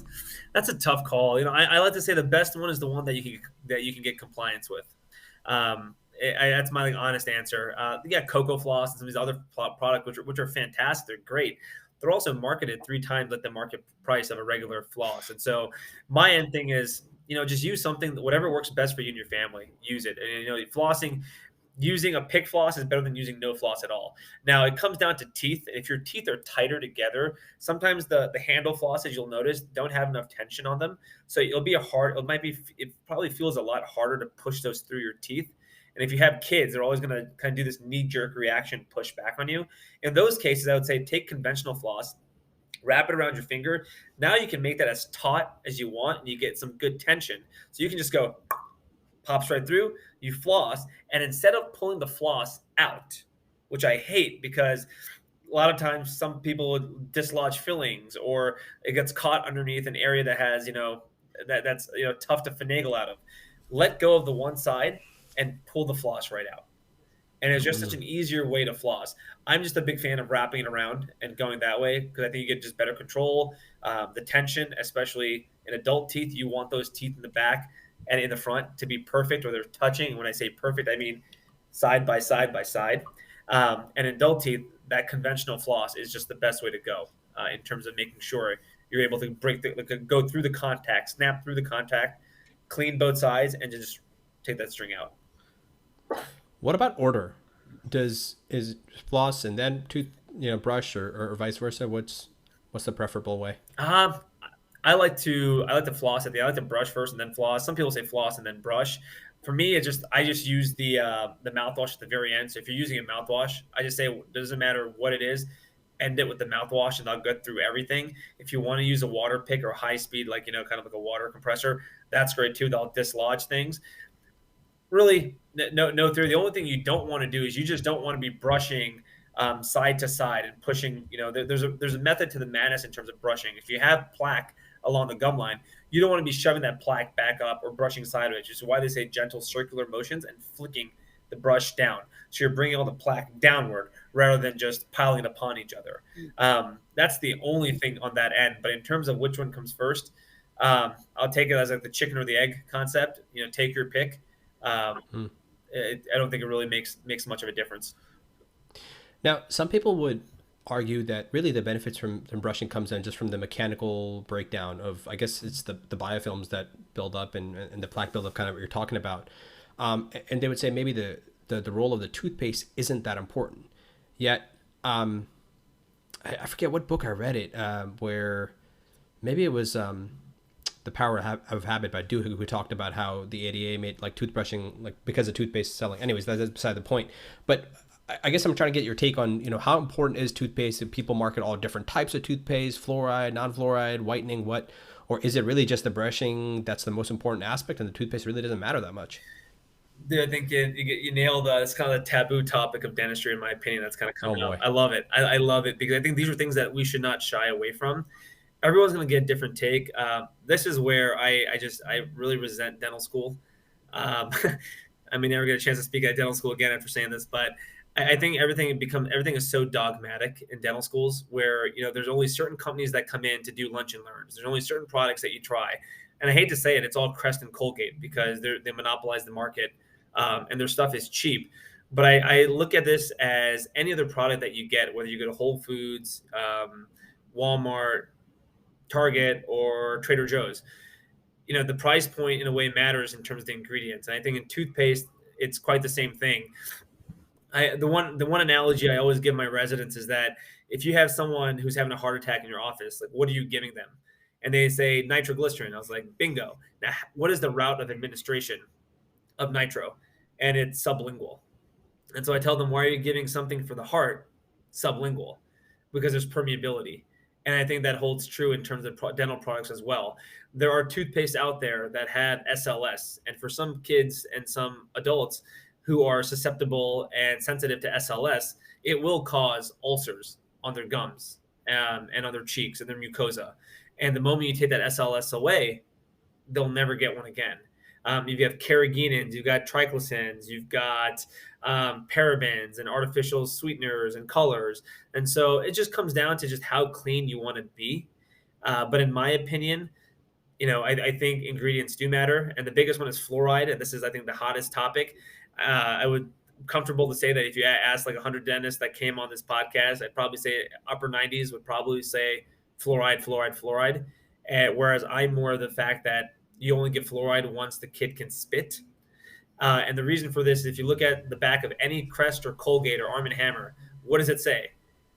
That's a tough call. I like to say the best one is the one that you can get compliance with. That's my honest answer. Cocoa Floss and some of these other products, which are fantastic. They're great. They're also marketed 3 times at the market price of a regular floss. And so my end thing is, just use something, whatever works best for you and your family. Use it. And flossing. Using a pick floss is better than using no floss at all. Now, it comes down to teeth. If your teeth are tighter together, sometimes the handle flosses, you'll notice, don't have enough tension on them. So it probably feels a lot harder to push those through your teeth. And if you have kids, they're always going to kind of do this knee-jerk reaction, push back on you. In those cases, I would say take conventional floss, wrap it around your finger. Now you can make that as taut as you want, and you get some good tension. So you can just go, pops right through, you floss, and instead of pulling the floss out, which I hate, because a lot of times some people would dislodge fillings, or it gets caught underneath an area that has, that's tough to finagle out of. Let go of the one side and pull the floss right out. And it's just such Mm. an easier way to floss. I'm just a big fan of wrapping it around and going that way because I think you get just better control. The tension, especially in adult teeth, you want those teeth in the back and in the front to be perfect, or they're touching. When I say perfect, I mean side by side by side. And in adult teeth, that conventional floss is just the best way to go in terms of making sure you're able to go through the contact, snap through the contact, clean both sides, and just take that string out. What about order? Is floss and then tooth, brush, or vice versa? What's the preferable way? Um, I like to floss at the I like to brush first and then floss. Some people say floss and then brush. For me, I just use the mouthwash at the very end. So if you're using a mouthwash, I just say it doesn't matter what it is, end it with the mouthwash, and I'll get through everything. If you want to use a water pick or high speed, like kind of like a water compressor, that's great too. They'll dislodge things. Really, no theory. The only thing you don't want to do is you just don't want to be brushing side to side and pushing. There's a method to the madness in terms of brushing. If you have plaque along the gum line, you don't want to be shoving that plaque back up or brushing sideways, which is why they say gentle circular motions and flicking the brush down. So you're bringing all the plaque downward rather than just piling it upon each other. That's the only thing on that end. But in terms of which one comes first, I'll take it as like the chicken or the egg concept. Take your pick. Um, Hmm. I don't think it really makes much of a difference. Now, some people would argue that really the benefits from brushing comes in just from the mechanical breakdown of, I guess it's the biofilms that build up and the plaque buildup, kind of what you're talking about. And they would say maybe the role of the toothpaste isn't that important. Yet, I forget what book I read it, where maybe it was The Power of Habit by Duhigg, who talked about how the ADA made like toothbrushing, like because of toothpaste selling. Anyways, that's beside the point. But I guess I'm trying to get your take on, how important is toothpaste? If people market all different types of toothpaste, fluoride, non-fluoride, whitening, or is it really just the brushing that's the most important aspect, and the toothpaste really doesn't matter that much? Dude, I think you nailed it's kind of the taboo topic of dentistry, in my opinion. That's kind of Oh coming up. boy. I love it. I love it because I think these are things that we should not shy away from. Everyone's going to get a different take. This is where I really resent dental school. Um, I may never get a chance to speak at dental school again after saying this, but I think everything is so dogmatic in dental schools where there's only certain companies that come in to do lunch and learns. There's only certain products that you try, and I hate to say it, it's all Crest and Colgate because they monopolize the market, and their stuff is cheap. But I look at this as any other product that you get, whether you go to Whole Foods, Walmart, Target, or Trader Joe's. The price point in a way matters in terms of the ingredients. And I think in toothpaste, it's quite the same thing. The one analogy I always give my residents is that if you have someone who's having a heart attack in your office, like what are you giving them? And they say nitroglycerin. I was like, bingo. Now, what is the route of administration of nitro? And it's sublingual. And so I tell them, why are you giving something for the heart sublingual? Because there's permeability. And I think that holds true in terms of dental products as well. There are toothpaste out there that have SLS. And for some kids and some adults who are susceptible and sensitive to SLS, it will cause ulcers on their gums, and on their cheeks and their mucosa. And the moment you take that SLS away, they'll never get one again. You have carrageenans, you've got triclosans, you've got parabens and artificial sweeteners and colors. And so it just comes down to just how clean you want to be. But in my opinion, I think ingredients do matter. And the biggest one is fluoride. And this is, I think, the hottest topic. I would comfortable to say that if you ask like 100 dentists that came on this podcast, I'd probably say upper 90s would probably say fluoride, fluoride, fluoride. Whereas I'm more of the fact that you only give fluoride once the kid can spit. And the reason for this is if you look at the back of any Crest or Colgate or Arm& Hammer, what does it say?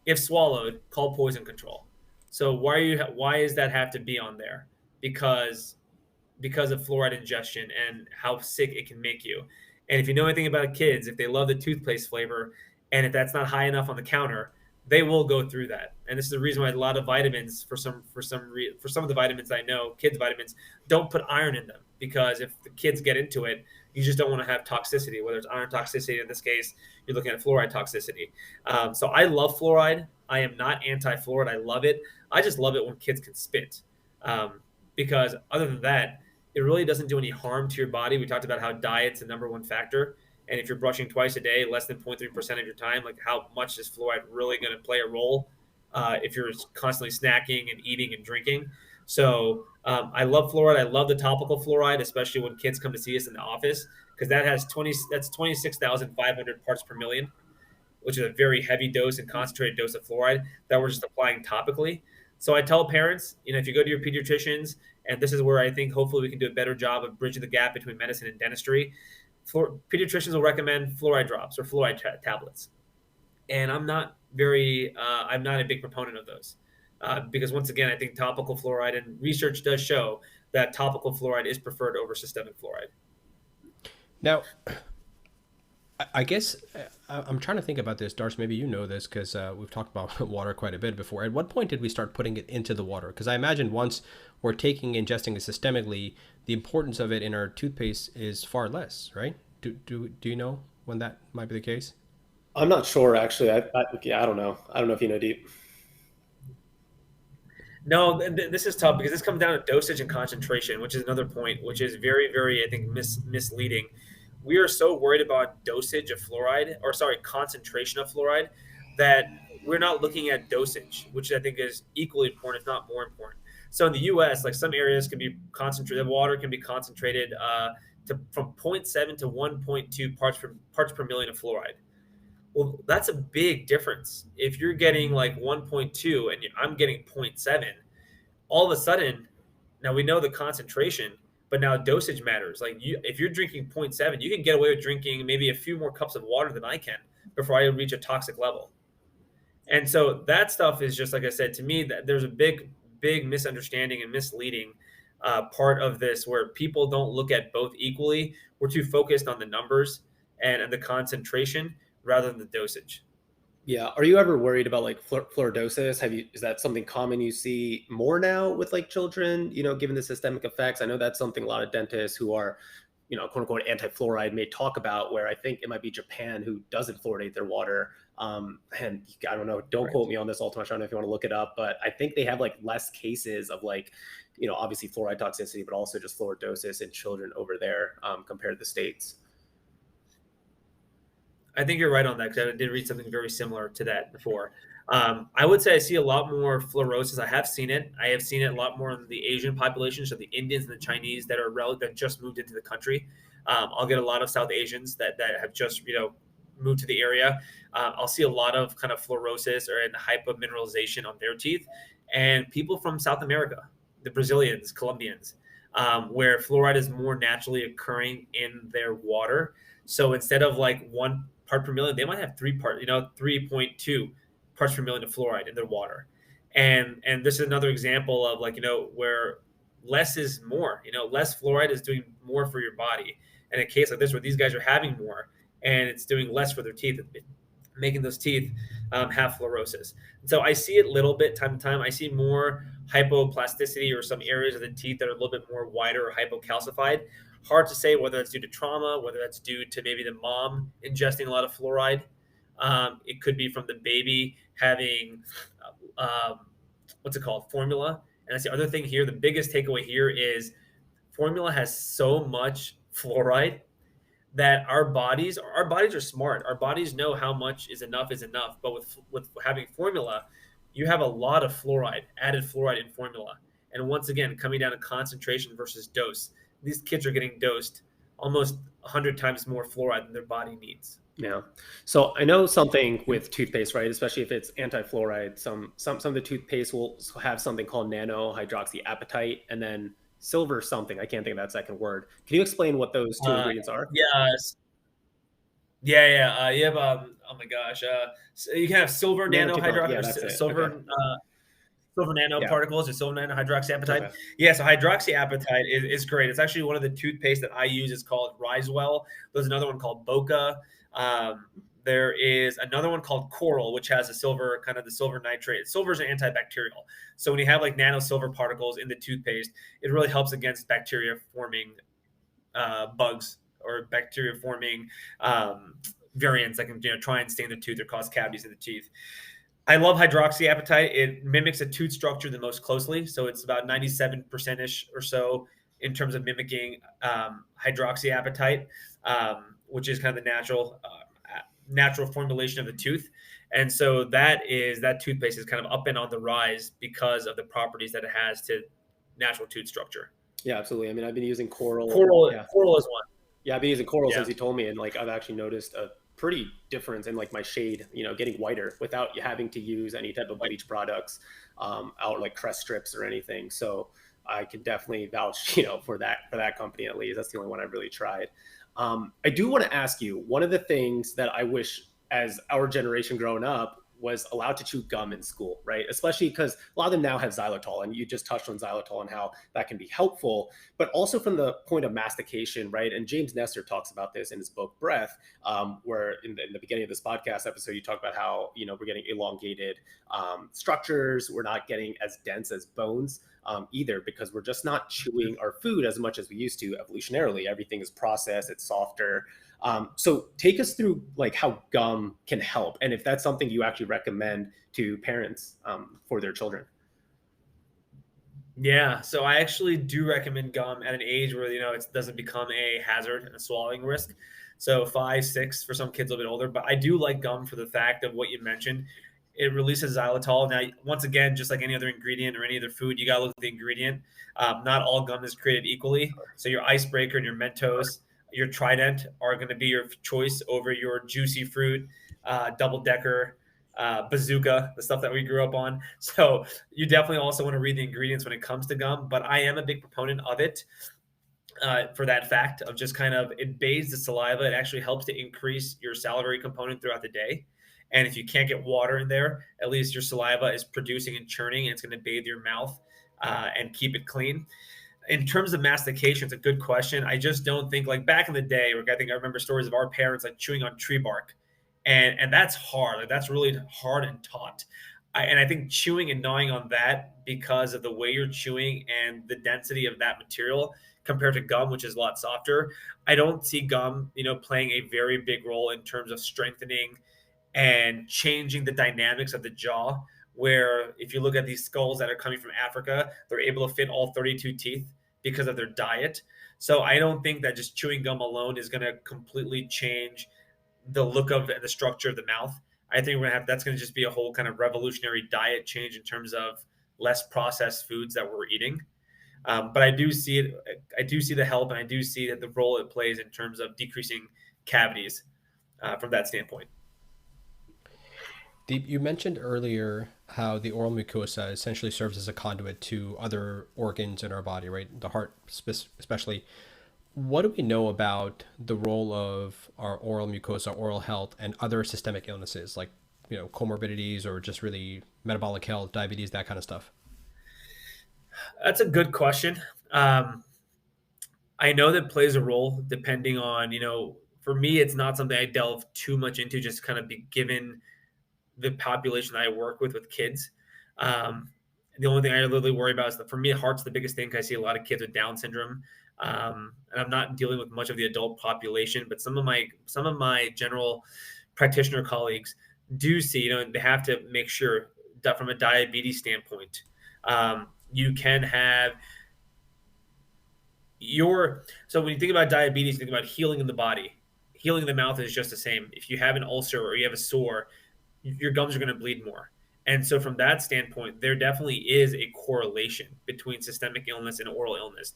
If swallowed, call poison control. So why does that have to be on there? Because of fluoride ingestion and how sick it can make you. And if you know anything about kids, if they love the toothpaste flavor, and if that's not high enough on the counter, they will go through that. And this is the reason why a lot of vitamins, for some of the vitamins I know, kids vitamins, don't put iron in them, because if the kids get into it, You just don't want to have toxicity, whether it's iron toxicity. In this case, you're looking at fluoride toxicity. So I love fluoride. I am not anti-fluoride. I love it. I just love it when kids can spit, because other than that, it really doesn't do any harm to your body. We talked about how diet's the number one factor. And if you're brushing twice a day, less than 0.3% of your time, like how much is fluoride really going to play a role if you're constantly snacking and eating and drinking? So I love fluoride. I love the topical fluoride, especially when kids come to see us in the office, because that's 26,500 parts per million, which is a very heavy dose and concentrated dose of fluoride that we're just applying topically. So I tell parents, if you go to your pediatricians, and this is where I think hopefully we can do a better job of bridging the gap between medicine and dentistry, pediatricians will recommend fluoride drops or fluoride tablets. And I'm not a big proponent of those. Because once again, I think topical fluoride, and research does show that topical fluoride is preferred over systemic fluoride. Now, I guess I'm trying to think about this, Darce. Maybe you know this because we've talked about water quite a bit before. At what point did we start putting it into the water? Because I imagine once we're ingesting it systemically, the importance of it in our toothpaste is far less, right? Do you know when that might be the case? I'm not sure, actually. Yeah, I don't know. I don't know if you know, Deep. No, this is tough because this comes down to dosage and concentration, which is another point, which is very, very, I think, misleading. We are so worried about dosage of fluoride, or sorry, concentration of fluoride, that we're not looking at dosage, which I think is equally important, if not more important. So in the U.S., like some areas can be concentrated, water can be concentrated from 0.7 to 1.2 parts per million of fluoride. Well, that's a big difference. If you're getting like 1.2 and I'm getting 0.7, all of a sudden, now we know the concentration, but now dosage matters. Like if you're drinking 0.7, you can get away with drinking maybe a few more cups of water than I can before I reach a toxic level. And so that stuff is just, like I said, to me, that there's a big misunderstanding and misleading part of this where people don't look at both equally. We're too focused on the numbers and the concentration rather than the dosage. Yeah. Are you ever worried about like fluoridosis? Is that something common you see more now with like children, given the systemic effects? I know that's something a lot of dentists who are, quote unquote, anti-fluoride may talk about, where I think it might be Japan who doesn't fluoridate their water. And I don't know, don't quote me on this all too much. I don't know if you want to look it up, but I think they have like less cases of like, obviously fluoride toxicity, but also just fluoridosis in children over there compared to the States. I think you're right on that, because I did read something very similar to that before. I would say I see a lot more fluorosis. I have seen it. I have seen it a lot more in the Asian population, so the Indians and the Chinese that just moved into the country. I'll get a lot of South Asians that have just moved to the area. I'll see a lot of kind of fluorosis or hypomineralization on their teeth, and people from South America, the Brazilians, Colombians, where fluoride is more naturally occurring in their water. So instead of like 1 part per million, they might have 3.2 parts per million of fluoride in their water. And this is another example of like, where less is more, less fluoride is doing more for your body. And in a case like this, where these guys are having more and it's doing less for their teeth, making those teeth have fluorosis. And so I see it a little bit time to time. I see more hypoplasticity or some areas of the teeth that are a little bit more wider or hypocalcified. Hard to say whether that's due to trauma, whether that's due to maybe the mom ingesting a lot of fluoride. It could be from the baby having, formula. And that's the other thing here. The biggest takeaway here is formula has so much fluoride that our bodies are smart. Our bodies know how much is enough. But with having formula, you have a lot of added fluoride in formula. And once again, coming down to concentration versus dose, these kids are getting dosed almost 100 times more fluoride than their body needs. Yeah. So I know something with toothpaste, right? Especially if it's anti-fluoride, some of the toothpaste will have something called nano-hydroxyapatite, and then silver something. I can't think of that second word. Can you explain what those two ingredients are? Yes. Yeah. You have oh my gosh. So you can have silver nanohydroxy, silver nanoparticles, or silver nanohydroxyapatite. Okay. Yeah, so hydroxyapatite is great. It's actually one of the toothpaste that I use. It's called Risewell. There's another one called Boca. There is another one called Coral, which has the silver nitrate. Silver is an antibacterial. So when you have like nano silver particles in the toothpaste, it really helps against bacteria forming bugs or bacteria forming variants that can try and stain the tooth or cause cavities in the teeth. I love hydroxyapatite. It mimics a tooth structure the most closely. So it's about 97% ish or so in terms of mimicking hydroxyapatite, which is kind of the natural formulation of the tooth. And so that toothpaste is kind of up and on the rise because of the properties that it has to natural tooth structure. Yeah, absolutely. I mean, I've been using Coral. Coral, Yeah. Coral is one. Yeah, I've been using Coral Yeah. since you told me, and like I've actually noticed a pretty difference in like my shade, getting whiter without having to use any type of bleach products, out like Crest strips or anything. So I can definitely vouch, for that company at least. That's the only one I've really tried. I do want to ask you, one of the things that I wish as our generation growing up was allowed to chew gum in school, right? Especially because a lot of them now have xylitol, and you just touched on xylitol and how that can be helpful, but also from the point of mastication, right? And James Nestor talks about this in his book Breath, where in the beginning of this podcast episode, you talk about how we're getting elongated structures, we're not getting as dense as bones. Either, because we're just not chewing our food as much as we used to evolutionarily. Everything is processed, it's softer. So take us through like how gum can help, and if that's something you actually recommend to parents for their children. Yeah, so I actually do recommend gum at an age where it doesn't become a hazard and a swallowing risk. So 5, 6 for some kids a little bit older, but I do like gum for the fact of what you mentioned. It releases xylitol. Now, once again, just like any other ingredient or any other food, you got to look at the ingredient. Not all gum is created equally. So your icebreaker and your Mentos, your Trident are going to be your choice over your juicy fruit, double decker, bazooka, the stuff that we grew up on. So you definitely also want to read the ingredients when it comes to gum. But I am a big proponent of it. For that fact of just kind of it bathes the saliva. It actually helps to increase your salivary component throughout the day. And if you can't get water in there, at least your saliva is producing and churning, and it's going to bathe your mouth and keep it clean. In terms of mastication, it's a good question. I just don't think like back in the day, like I think I remember stories of our parents like chewing on tree bark, and that's hard. Like that's really hard and taut. And I think chewing and gnawing on that because of the way you're chewing and the density of that material compared to gum, which is a lot softer. I don't see gum, playing a very big role in terms of strengthening and changing the dynamics of the jaw. Where if you look at these skulls that are coming from Africa, they're able to fit all 32 teeth because of their diet. So I don't think that just chewing gum alone is going to completely change the look of and the structure of the mouth. I think that's going to just be a whole kind of revolutionary diet change in terms of less processed foods that we're eating. But I do see it. I do see the help, and I do see that the role it plays in terms of decreasing cavities from that standpoint. Deep, you mentioned earlier how the oral mucosa essentially serves as a conduit to other organs in our body, right? The heart, especially. What do we know about the role of our oral mucosa, oral health, and other systemic illnesses like, comorbidities or just really metabolic health, diabetes, that kind of stuff? That's a good question. I know that plays a role depending on, for me, it's not something I delve too much into, just kind of be given the population I work with kids. Um, the only thing I literally worry about is that for me, heart's the biggest thing. I see a lot of kids with Down syndrome, and I'm not dealing with much of the adult population. But some of my general practitioner colleagues do see, they have to make sure that from a diabetes standpoint, you can have so when you think about diabetes, you think about healing in the body. Healing in the mouth is just the same. If you have an ulcer or you have a sore, your gums are going to bleed more. And so from that standpoint, there definitely is a correlation between systemic illness and oral illness.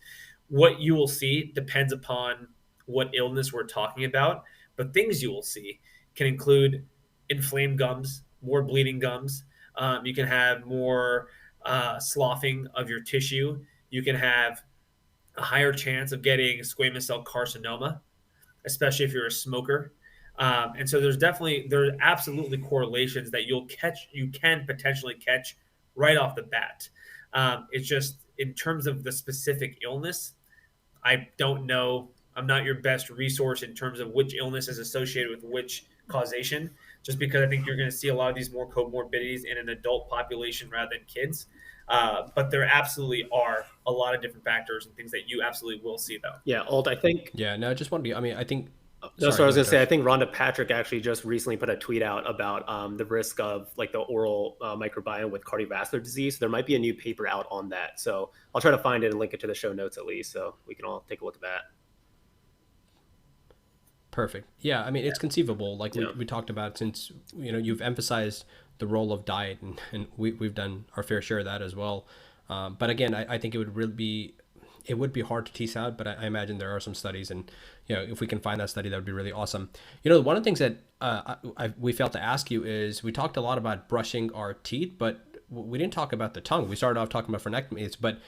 What you will see depends upon what illness we're talking about, but things you will see can include inflamed gums, more bleeding gums. You can have more sloughing of your tissue. You can have a higher chance of getting squamous cell carcinoma, especially if you're a smoker. And so there are absolutely correlations that you can potentially catch right off the bat. It's just in terms of the specific illness, I don't know. I'm not your best resource in terms of which illness is associated with which causation, just because I think you're going to see a lot of these more comorbidities in an adult population rather than kids. But there absolutely are a lot of different factors and things that you absolutely will see, though. Yeah, Alt, I think Yeah, no, I just wanted to, I mean, I think, that's sorry, what I go was ahead, gonna say. I Darsh. think Rhonda Patrick actually just recently put a tweet out about the risk of like the oral microbiome with cardiovascular disease. So there might be a new paper out on that. So I'll try to find it and link it to the show notes at least, so we can all take a look at that. Perfect. Yeah, I mean, it's conceivable. Like Yeah. we talked about, since you've emphasized the role of diet, and we've done our fair share of that as well. But again, I think it would be hard to tease out. But I imagine there are some studies, and if we can find that study, that would be really awesome. One of the things that we failed to ask you is, we talked a lot about brushing our teeth, but we didn't talk about the tongue. We started off talking about frenectomies, but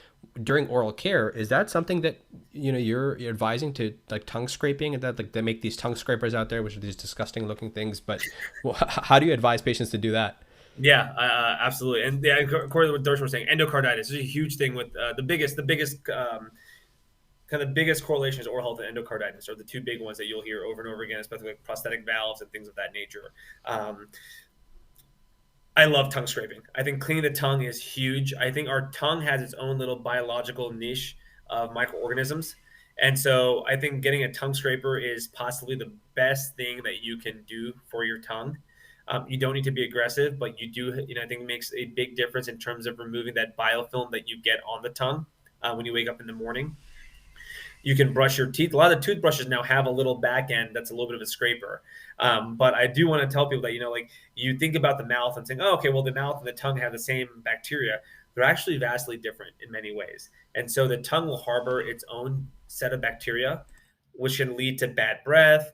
during oral care, is that something that you're advising, to like tongue scraping, and that like they make these tongue scrapers out there, which are these disgusting looking things? But how do you advise patients to do that? Yeah, absolutely. And yeah, according to what Dershowitz was saying, endocarditis is a huge thing with the biggest kind of biggest correlation is oral health and endocarditis are the two big ones that you'll hear over and over again, especially like prosthetic valves and things of that nature. Um, I love tongue scraping. I think cleaning the tongue is huge. I think our tongue has its own little biological niche of microorganisms. And so I think getting a tongue scraper is possibly the best thing that you can do for your tongue. You don't need to be aggressive, but you do, I think it makes a big difference in terms of removing that biofilm that you get on the tongue when you wake up in the morning. You can brush your teeth. A lot of the toothbrushes now have a little back end that's a little bit of a scraper. But I do want to tell people that, like you think about the mouth and saying, oh, okay, well, the mouth and the tongue have the same bacteria. They're actually vastly different in many ways. And so the tongue will harbor its own set of bacteria, which can lead to bad breath.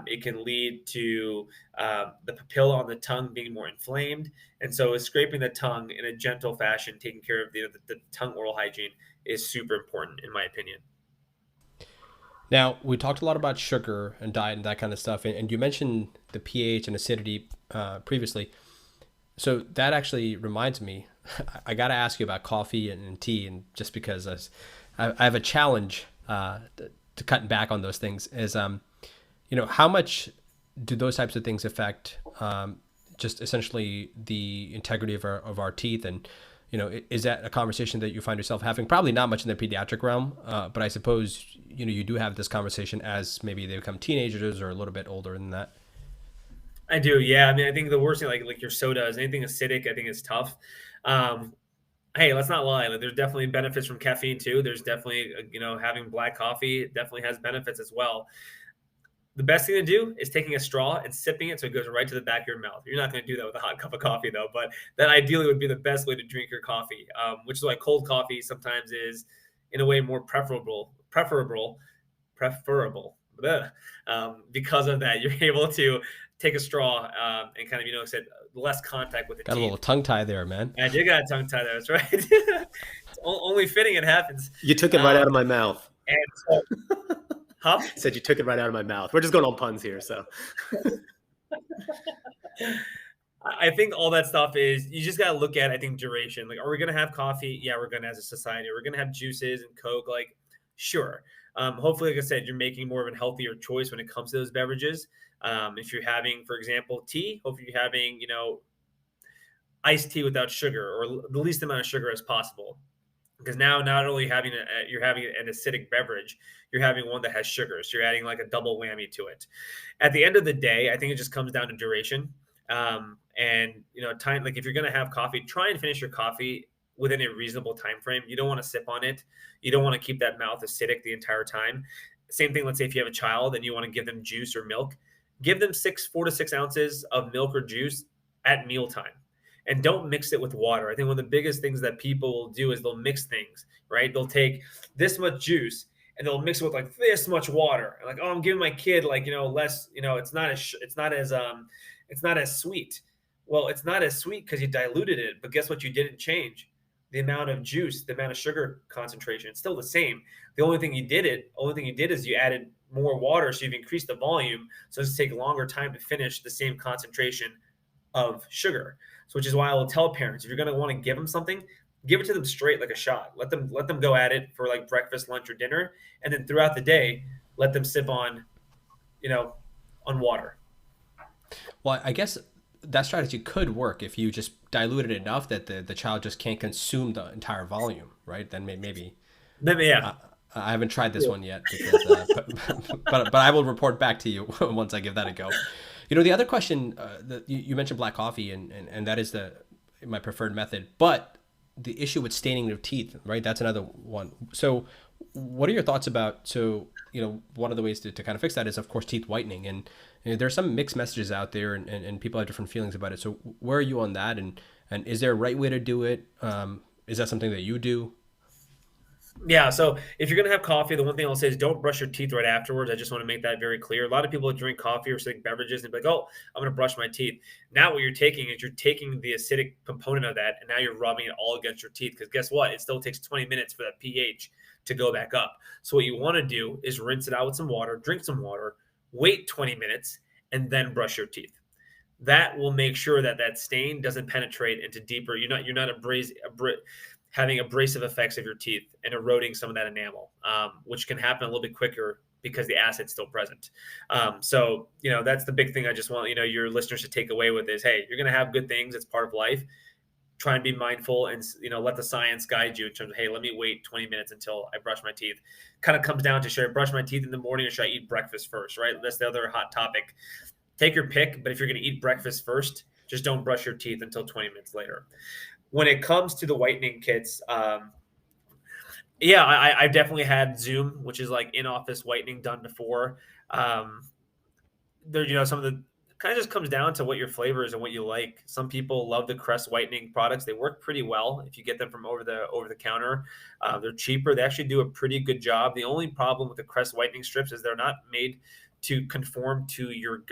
It can lead to the papilla on the tongue being more inflamed. And so scraping the tongue in a gentle fashion, taking care of the tongue oral hygiene is super important, in my opinion. Now, we talked a lot about sugar and diet and that kind of stuff, and you mentioned the pH and acidity previously. So that actually reminds me, I got to ask you about coffee and tea, and just because I have a challenge to cutting back on those things is, how much do those types of things affect just essentially the integrity of our teeth? And is that a conversation that you find yourself having? Probably not much in the pediatric realm, but I suppose you do have this conversation as maybe they become teenagers or a little bit older than that. I do, yeah. I mean, I think the worst thing, like your sodas, anything acidic, I think is tough. Um, hey, let's not lie. Like, there's definitely benefits from caffeine too. There's definitely, having black coffee definitely has benefits as well. The best thing to do is taking a straw and sipping it so it goes right to the back of your mouth. You're not going to do that with a hot cup of coffee though, but that ideally would be the best way to drink your coffee. Which is why cold coffee sometimes is, in a way, more preferable. Because of that, you're able to take a straw and kind of, said less contact with the Got a little teeth. tongue tie there, man. And you got a tongue tie there. That's right. It's only fitting it happens. You took it right out of my mouth. And so, huh? I said you took it right out of my mouth. We're just going on puns here, so. I think all that stuff is, you just got to look at, I think, duration. Like, are we going to have coffee? Yeah, we're going to as a society. We're going to have juices and Coke. Like, sure. Hopefully, like I said, you're making more of a healthier choice when it comes to those beverages. If you're having, for example, tea, hopefully you're having, iced tea without sugar, or the least amount of sugar as possible. Because now, not only you're having an acidic beverage, you're having one that has sugar. So you're adding like a double whammy to it. At the end of the day, I think it just comes down to duration. And time. Like, if you're going to have coffee, try and finish your coffee within a reasonable time frame. You don't want to sip on it. You don't want to keep that mouth acidic the entire time. Same thing. Let's say if you have a child and you want to give them juice or milk, give them 4 to 6 ounces of milk or juice at mealtime, and don't mix it with water. I think one of the biggest things that people will do is they'll mix things, right? They'll take this much juice and they'll mix it with like this much water. And like, oh, I'm giving my kid like, less, it's not as sweet. Well, it's not as sweet because you diluted it, but guess what? You didn't change the amount of juice, the amount of sugar concentration. It's still the same. Only thing you did is you added more water. So you've increased the volume. So it's take longer time to finish the same concentration of sugar. So, which is why I will tell parents, if you're going to want to give them something, give it to them straight like a shot. Let them go at it for like breakfast, lunch, or dinner, and then throughout the day, let them sip on, on water. Well, I guess that strategy could work if you just dilute it enough that the child just can't consume the entire volume, right? Then maybe Yeah. I haven't tried this one yet because, but I will report back to you once I give that a go. The other question that you mentioned black coffee, and that is my preferred method, but the issue with staining of teeth, right? That's another one. So, what are your thoughts about? So, one of the ways to kind of fix that is, of course, teeth whitening, and there's some mixed messages out there, and people have different feelings about it. So, where are you on that? And is there a right way to do it? Is that something that you do? Yeah, so if you're gonna have coffee, the one thing I'll say is don't brush your teeth right afterwards. I just want to make that very clear. A lot of people drink coffee or drink beverages and be like, "Oh, I'm gonna brush my teeth." Now, what you're taking is you're taking the acidic component of that, and now you're rubbing it all against your teeth. Because guess what? It still takes 20 minutes for that pH to go back up. So what you want to do is rinse it out with some water, drink some water, wait 20 minutes, and then brush your teeth. That will make sure that that stain doesn't penetrate into deeper. You're not having abrasive effects of your teeth and eroding some of that enamel, which can happen a little bit quicker because the acid's still present. So that's the big thing. I just want your listeners to take away with is, hey, you're going to have good things. It's part of life. Try and be mindful and let the science guide you in terms of, hey, let me wait 20 minutes until I brush my teeth. Kind of comes down to, should I brush my teeth in the morning or should I eat breakfast first? Right? That's the other hot topic. Take your pick, but if you're going to eat breakfast first, just don't brush your teeth until 20 minutes later. When it comes to the whitening kits, yeah, I definitely had Zoom, which is like in-office whitening done before. There, some of the kind of just comes down to what your flavor is and what you like. Some people love the Crest whitening products; they work pretty well if you get them from over the counter. They're cheaper. They actually do a pretty good job. The only problem with the Crest whitening strips is they're not made to conform to your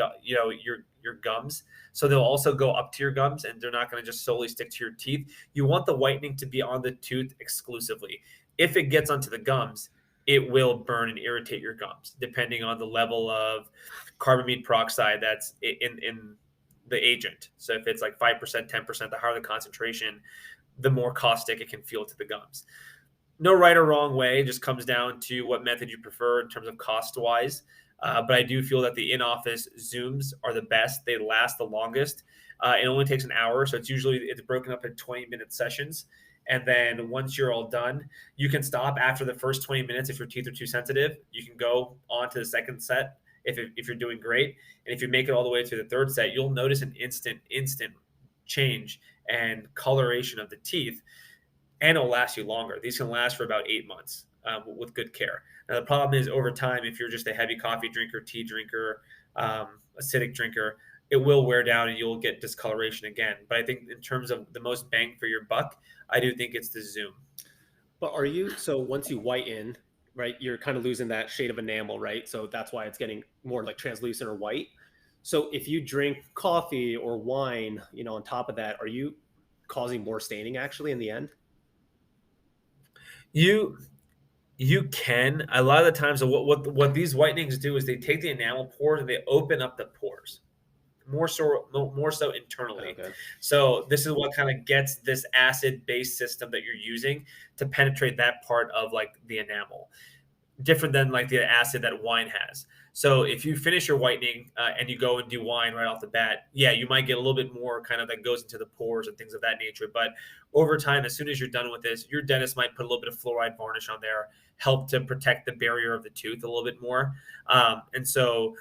your gums. So they'll also go up to your gums, and they're not going to just solely stick to your teeth. You want the whitening to be on the tooth exclusively. If it gets onto the gums, it will burn and irritate your gums, depending on the level of carbamide peroxide that's in the agent. So if it's like 5%, 10%, the higher the concentration, the more caustic it can feel to the gums. No right or wrong way, it just comes down to what method you prefer in terms of cost wise. But I do feel that the in-office Zooms are the best. They last the longest. It only takes an hour, so it's broken up in 20-minute sessions. And then once you're all done, you can stop after the first 20 minutes if your teeth are too sensitive. You can go on to the second set if you're doing great. And if you make it all the way to the third set, you'll notice an instant change and coloration of the teeth, and it'll last you longer. These can last for about 8 months with good care. Now, the problem is over time, if you're just a heavy coffee drinker, tea drinker, acidic drinker, it will wear down and you'll get discoloration again. But I think in terms of the most bang for your buck, I do think it's the Zoom. But so once you whiten, right, you're kind of losing that shade of enamel, right? So that's why it's getting more like translucent or white. So if you drink coffee or wine, on top of that, are you causing more staining actually in the end? You can a lot of the times. So what these whitenings do is they take the enamel pores and they open up the pores more so internally. Okay. So this is what kind of gets this acid-based system that you're using to penetrate that part of like the enamel, different than like the acid that wine has. So if you finish your whitening and you go and do wine right off the bat, yeah, you might get a little bit more kind of that goes into the pores and things of that nature. But over time, as soon as you're done with this, your dentist might put a little bit of fluoride varnish on there, help to protect the barrier of the tooth a little bit more. And so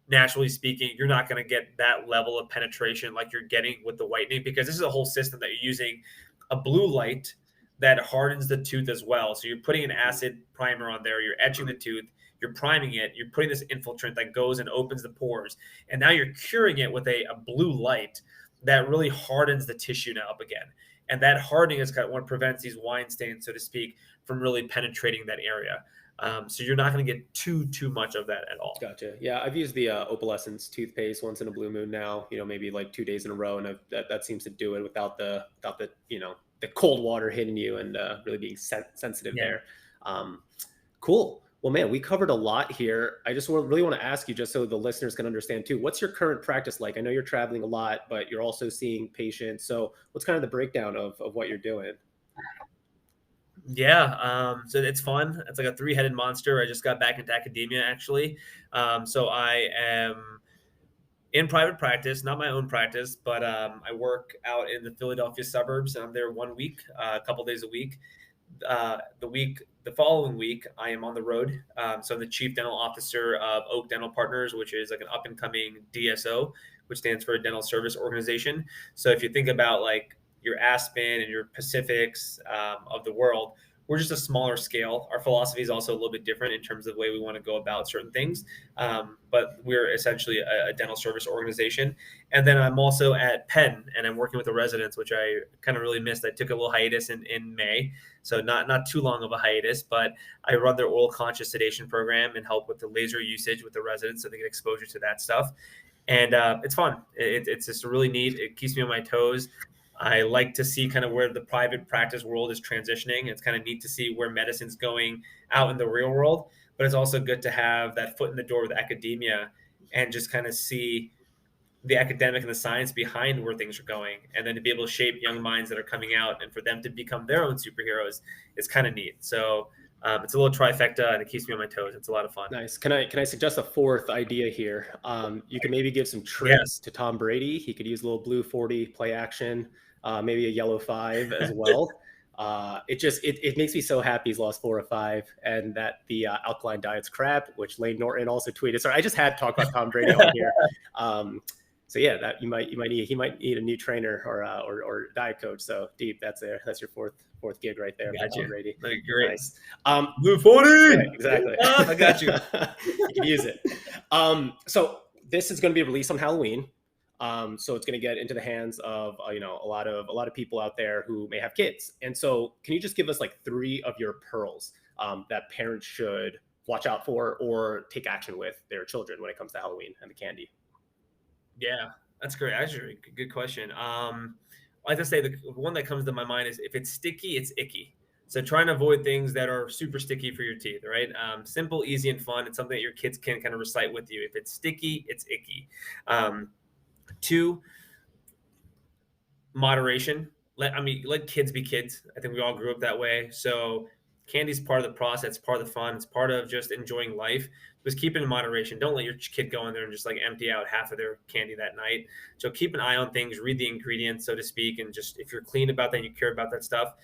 naturally speaking, you're not going to get that level of penetration like you're getting with the whitening, because this is a whole system that you're using a blue light that hardens the tooth as well. So you're putting an acid primer on there, you're etching the tooth, you're priming it, you're putting this infiltrant that goes and opens the pores, and now you're curing it with a blue light that really hardens the tissue now up again. And that hardening is kind of what prevents these wine stains, so to speak, from really penetrating that area. So you're not going to get too much of that at all. Gotcha. Yeah, I've used the Opalescence toothpaste once in a blue moon now. Maybe like 2 days in a row, and that seems to do it without the the cold water hitting you and really being sensitive there. Cool. Well, man, we covered a lot here. I just really want to ask you, just so the listeners can understand too, what's your current practice like? I know you're traveling a lot, but you're also seeing patients. So what's kind of the breakdown of what you're doing? Yeah, so it's fun. It's like a three-headed monster. I just got back into academia, actually. So I am in private practice, not my own practice, but I work out in the Philadelphia suburbs, and I'm there 1 week, a couple days a week. The following week, I am on the road. So I'm the chief dental officer of Oak Dental Partners, which is like an up and coming DSO, which stands for a dental service organization. So if you think about like your Aspen and your Pacifics of the world, we're just a smaller scale. Our philosophy is also a little bit different in terms of the way we want to go about certain things. But we're essentially a dental service organization. And then I'm also at Penn, and I'm working with the residents, which I kind of really missed. I took a little hiatus in May, so not too long of a hiatus, but I run their oral conscious sedation program and help with the laser usage with the residents so they get exposure to that stuff. And it's fun. It's just really neat. It keeps me on my toes. I like to see kind of where the private practice world is transitioning. It's kind of neat to see where medicine's going out in the real world, but it's also good to have that foot in the door with academia and just kind of see the academic and the science behind where things are going, and then to be able to shape young minds that are coming out and for them to become their own superheroes is kind of neat. So it's a little trifecta, and it keeps me on my toes. It's a lot of fun. Nice. Can I suggest a fourth idea here? You can maybe give some tricks Yes. to Tom Brady. He could use a little blue 40 play action, maybe a yellow 5 as well. It makes me so happy he's lost 4 or 5, and that the alkaline diet's crap, which Lane Norton also tweeted. Sorry, I just had to talk about Tom Brady on here. So yeah, that he might need a new trainer or diet coach. So Deep, that's your fourth gig right there. Got you. Brady. Great. Nice. Blue 40. Yeah, exactly. I got you. You can use it. So this is going to be released on Halloween. So it's going to get into the hands of a lot of people out there who may have kids. And so, can you just give us like 3 of your pearls that parents should watch out for or take action with their children when it comes to Halloween and the candy? Yeah, that's great. Actually, good question. Like I say, the one that comes to my mind is if it's sticky, it's icky. So try and avoid things that are super sticky for your teeth, right? Simple, easy, and fun. It's something that your kids can kind of recite with you. If it's sticky, it's icky. 2, moderation. Let kids be kids. I think we all grew up that way. So candy's part of the process, part of the fun. It's part of just enjoying life. Just keep it in moderation. Don't let your kid go in there and just like empty out half of their candy that night. So keep an eye on things, read the ingredients, so to speak, and just if you're clean about that and you care about that stuff,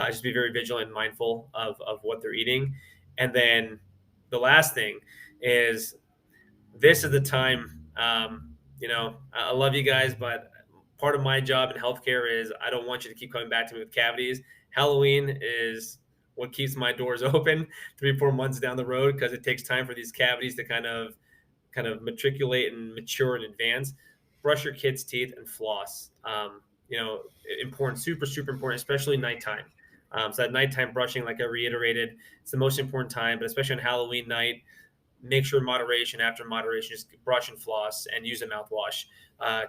just be very vigilant and mindful of what they're eating. And then the last thing is this is the time. I love you guys, but part of my job in healthcare is I don't want you to keep coming back to me with cavities. Halloween is what keeps my doors open 3-4 months down the road, because it takes time for these cavities to kind of matriculate and mature in advance. Brush your kids' teeth and floss. Important, super important, especially nighttime. So that nighttime brushing, like I reiterated, it's the most important time, but especially on Halloween night, make sure moderation after moderation, just brush and floss and use a mouthwash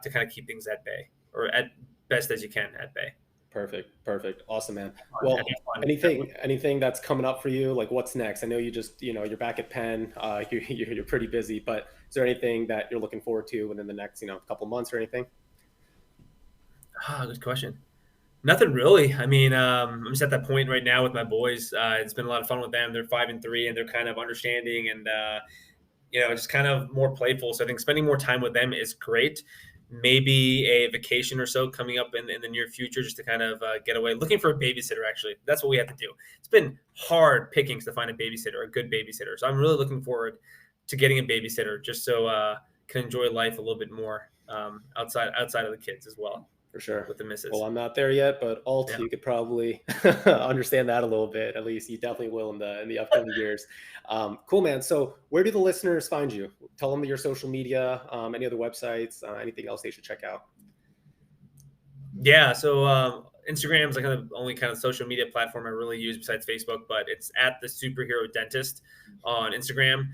to kind of keep things at bay, or at best as you can at bay. Perfect. Awesome, man. Well, anything that's coming up for you? Like what's next? I know you just, you're back at Penn. You're pretty busy, but is there anything that you're looking forward to within the next, couple months or anything? Good question. Nothing really. I mean, I'm just at that point right now with my boys. It's been a lot of fun with them. They're 5 and 3, and they're kind of understanding and, just kind of more playful. So I think spending more time with them is great. Maybe a vacation or so coming up in the near future, just to kind of get away. Looking for a babysitter, actually. That's what we have to do. It's been hard pickings to find a babysitter, a good babysitter. So I'm really looking forward to getting a babysitter, just so can enjoy life a little bit more outside of the kids as well. For sure. With the misses. Well, I'm not there yet, but you could probably understand that a little bit. At least you definitely will in the upcoming years. Cool, man. So where do the listeners find you? Tell them your social media, any other websites, anything else they should check out. Yeah. So Instagram is like the only kind of social media platform I really use besides Facebook, but it's at the Superhero Dentist on Instagram,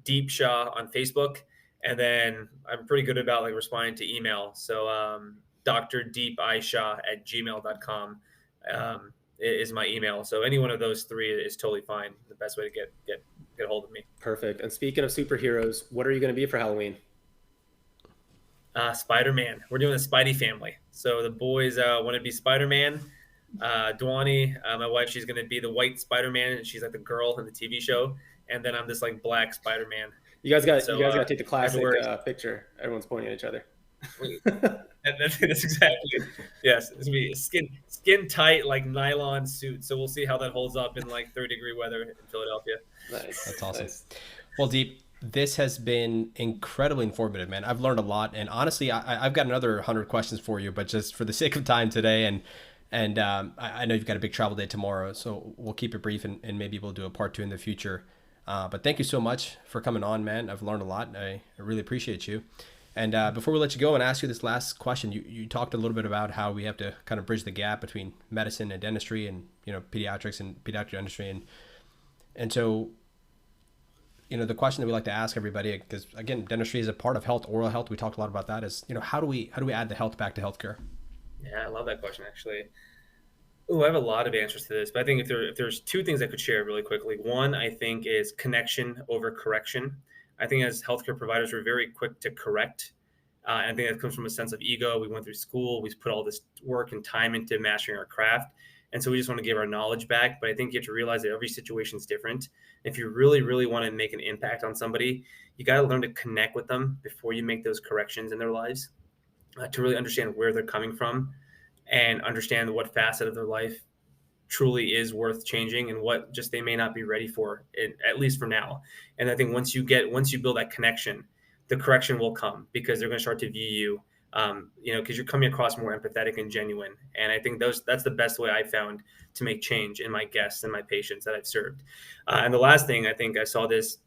Deep Shah on Facebook. And then I'm pretty good about like responding to email. So, drdeepisha@gmail.com is my email. So any one of those 3 is totally fine. The best way to get a hold of me. Perfect. And speaking of superheroes, what are you going to be for Halloween? Spider-Man. We're doing the Spidey family. So the boys want to be Spider-Man. Dwani, my wife, she's going to be the white Spider-Man, and she's like the girl in the TV show. And then I'm this like black Spider-Man. You guys got So, you guys got to take the classic afterwards- picture. Everyone's pointing at each other. That's exactly, yes. It's gonna be a skin tight like nylon suit. So we'll see how that holds up in like 30-degree weather in Philadelphia. Nice. That's awesome. Nice. Well, Deep, this has been incredibly informative, man. I've learned a lot, and honestly, I've got another 100 questions for you, but just for the sake of time today, and I know you've got a big travel day tomorrow, so we'll keep it brief, and maybe we'll do a part 2 in the future. But thank you so much for coming on, man. I've learned a lot. I really appreciate you. And before we let you go and ask you this last question, you talked a little bit about how we have to kind of bridge the gap between medicine and dentistry, and pediatrics and pediatric dentistry, and so the question that we like to ask everybody, because again, dentistry is a part of health, oral health. We talked a lot about that. Is how do we add the health back to healthcare? Yeah, I love that question actually. Oh, I have a lot of answers to this, but I think if there's 2 things I could share really quickly. One, I think, is connection over correction. I think as healthcare providers, we're very quick to correct. And I think that comes from a sense of ego. We went through school, we put all this work and time into mastering our craft. And so we just want to give our knowledge back. But I think you have to realize that every situation is different. If you really, really want to make an impact on somebody, you got to learn to connect with them before you make those corrections in their lives, to really understand where they're coming from and understand what facet of their life truly is worth changing and what just they may not be ready for it, at least for now. And I think once you build that connection, the correction will come, because they're going to start to view you, because you're coming across more empathetic and genuine. And I think that's the best way I found to make change in my guests and my patients that I've served. And the last thing, I think I saw this,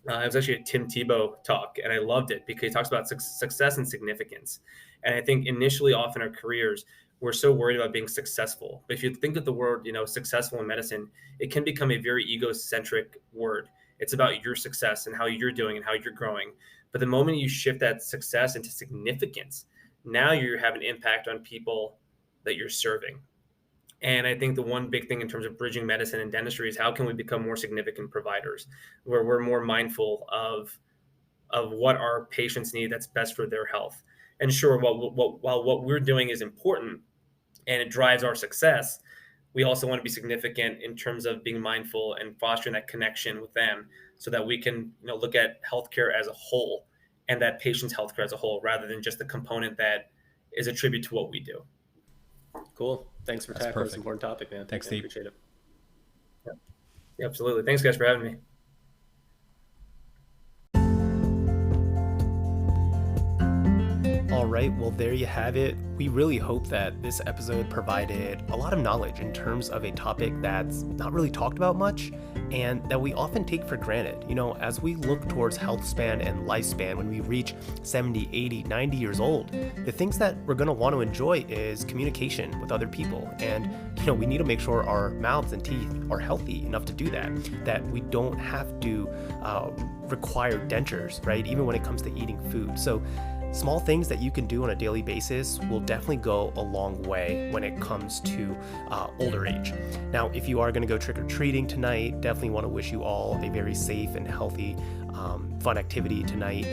it was actually a Tim Tebow talk, and I loved it because he talks about success and significance. And I think initially off in our careers, we're so worried about being successful. But if you think of the word, successful in medicine, it can become a very egocentric word. It's about your success and how you're doing and how you're growing. But the moment you shift that success into significance, now you have an impact on people that you're serving. And I think the one big thing in terms of bridging medicine and dentistry is how can we become more significant providers, where we're more mindful of what our patients need that's best for their health. And sure, while what we're doing is important and it drives our success, we also want to be significant in terms of being mindful and fostering that connection with them, so that we can look at healthcare as a whole and that patient's healthcare as a whole, rather than just the component that is a tribute to what we do. Cool. Thanks for tackling this important topic, man. Thanks, Steve. Appreciate it. Yeah, absolutely. Thanks, guys, for having me. All right, well, there you have it. We really hope that this episode provided a lot of knowledge in terms of a topic that's not really talked about much and that we often take for granted. As we look towards health span and lifespan, when we reach 70, 80, 90 years old, the things that we're going to want to enjoy is communication with other people. And, we need to make sure our mouths and teeth are healthy enough to do that we don't have to require dentures, right? Even when it comes to eating food. So small things that you can do on a daily basis will definitely go a long way when it comes to older age. Now, if you are going to go trick-or-treating tonight, definitely want to wish you all a very safe and healthy fun activity tonight.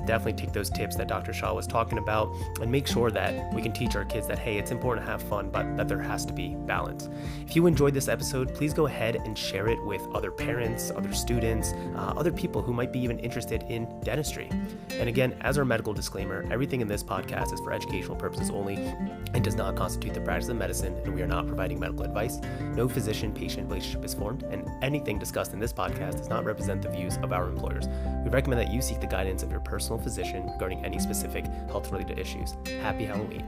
Definitely take those tips that Dr. Shah was talking about and make sure that we can teach our kids that, hey, it's important to have fun, but that there has to be balance. If you enjoyed this episode, please go ahead and share it with other parents, other students, other people who might be even interested in dentistry. And again, as our medical disclaimer, everything in this podcast is for educational purposes only and does not constitute the practice of medicine, and we are not providing medical advice. No physician-patient relationship is formed, and anything discussed in this podcast does not represent the views of our employers. We recommend that you seek the guidance of your personal physician regarding any specific health-related issues. Happy Halloween.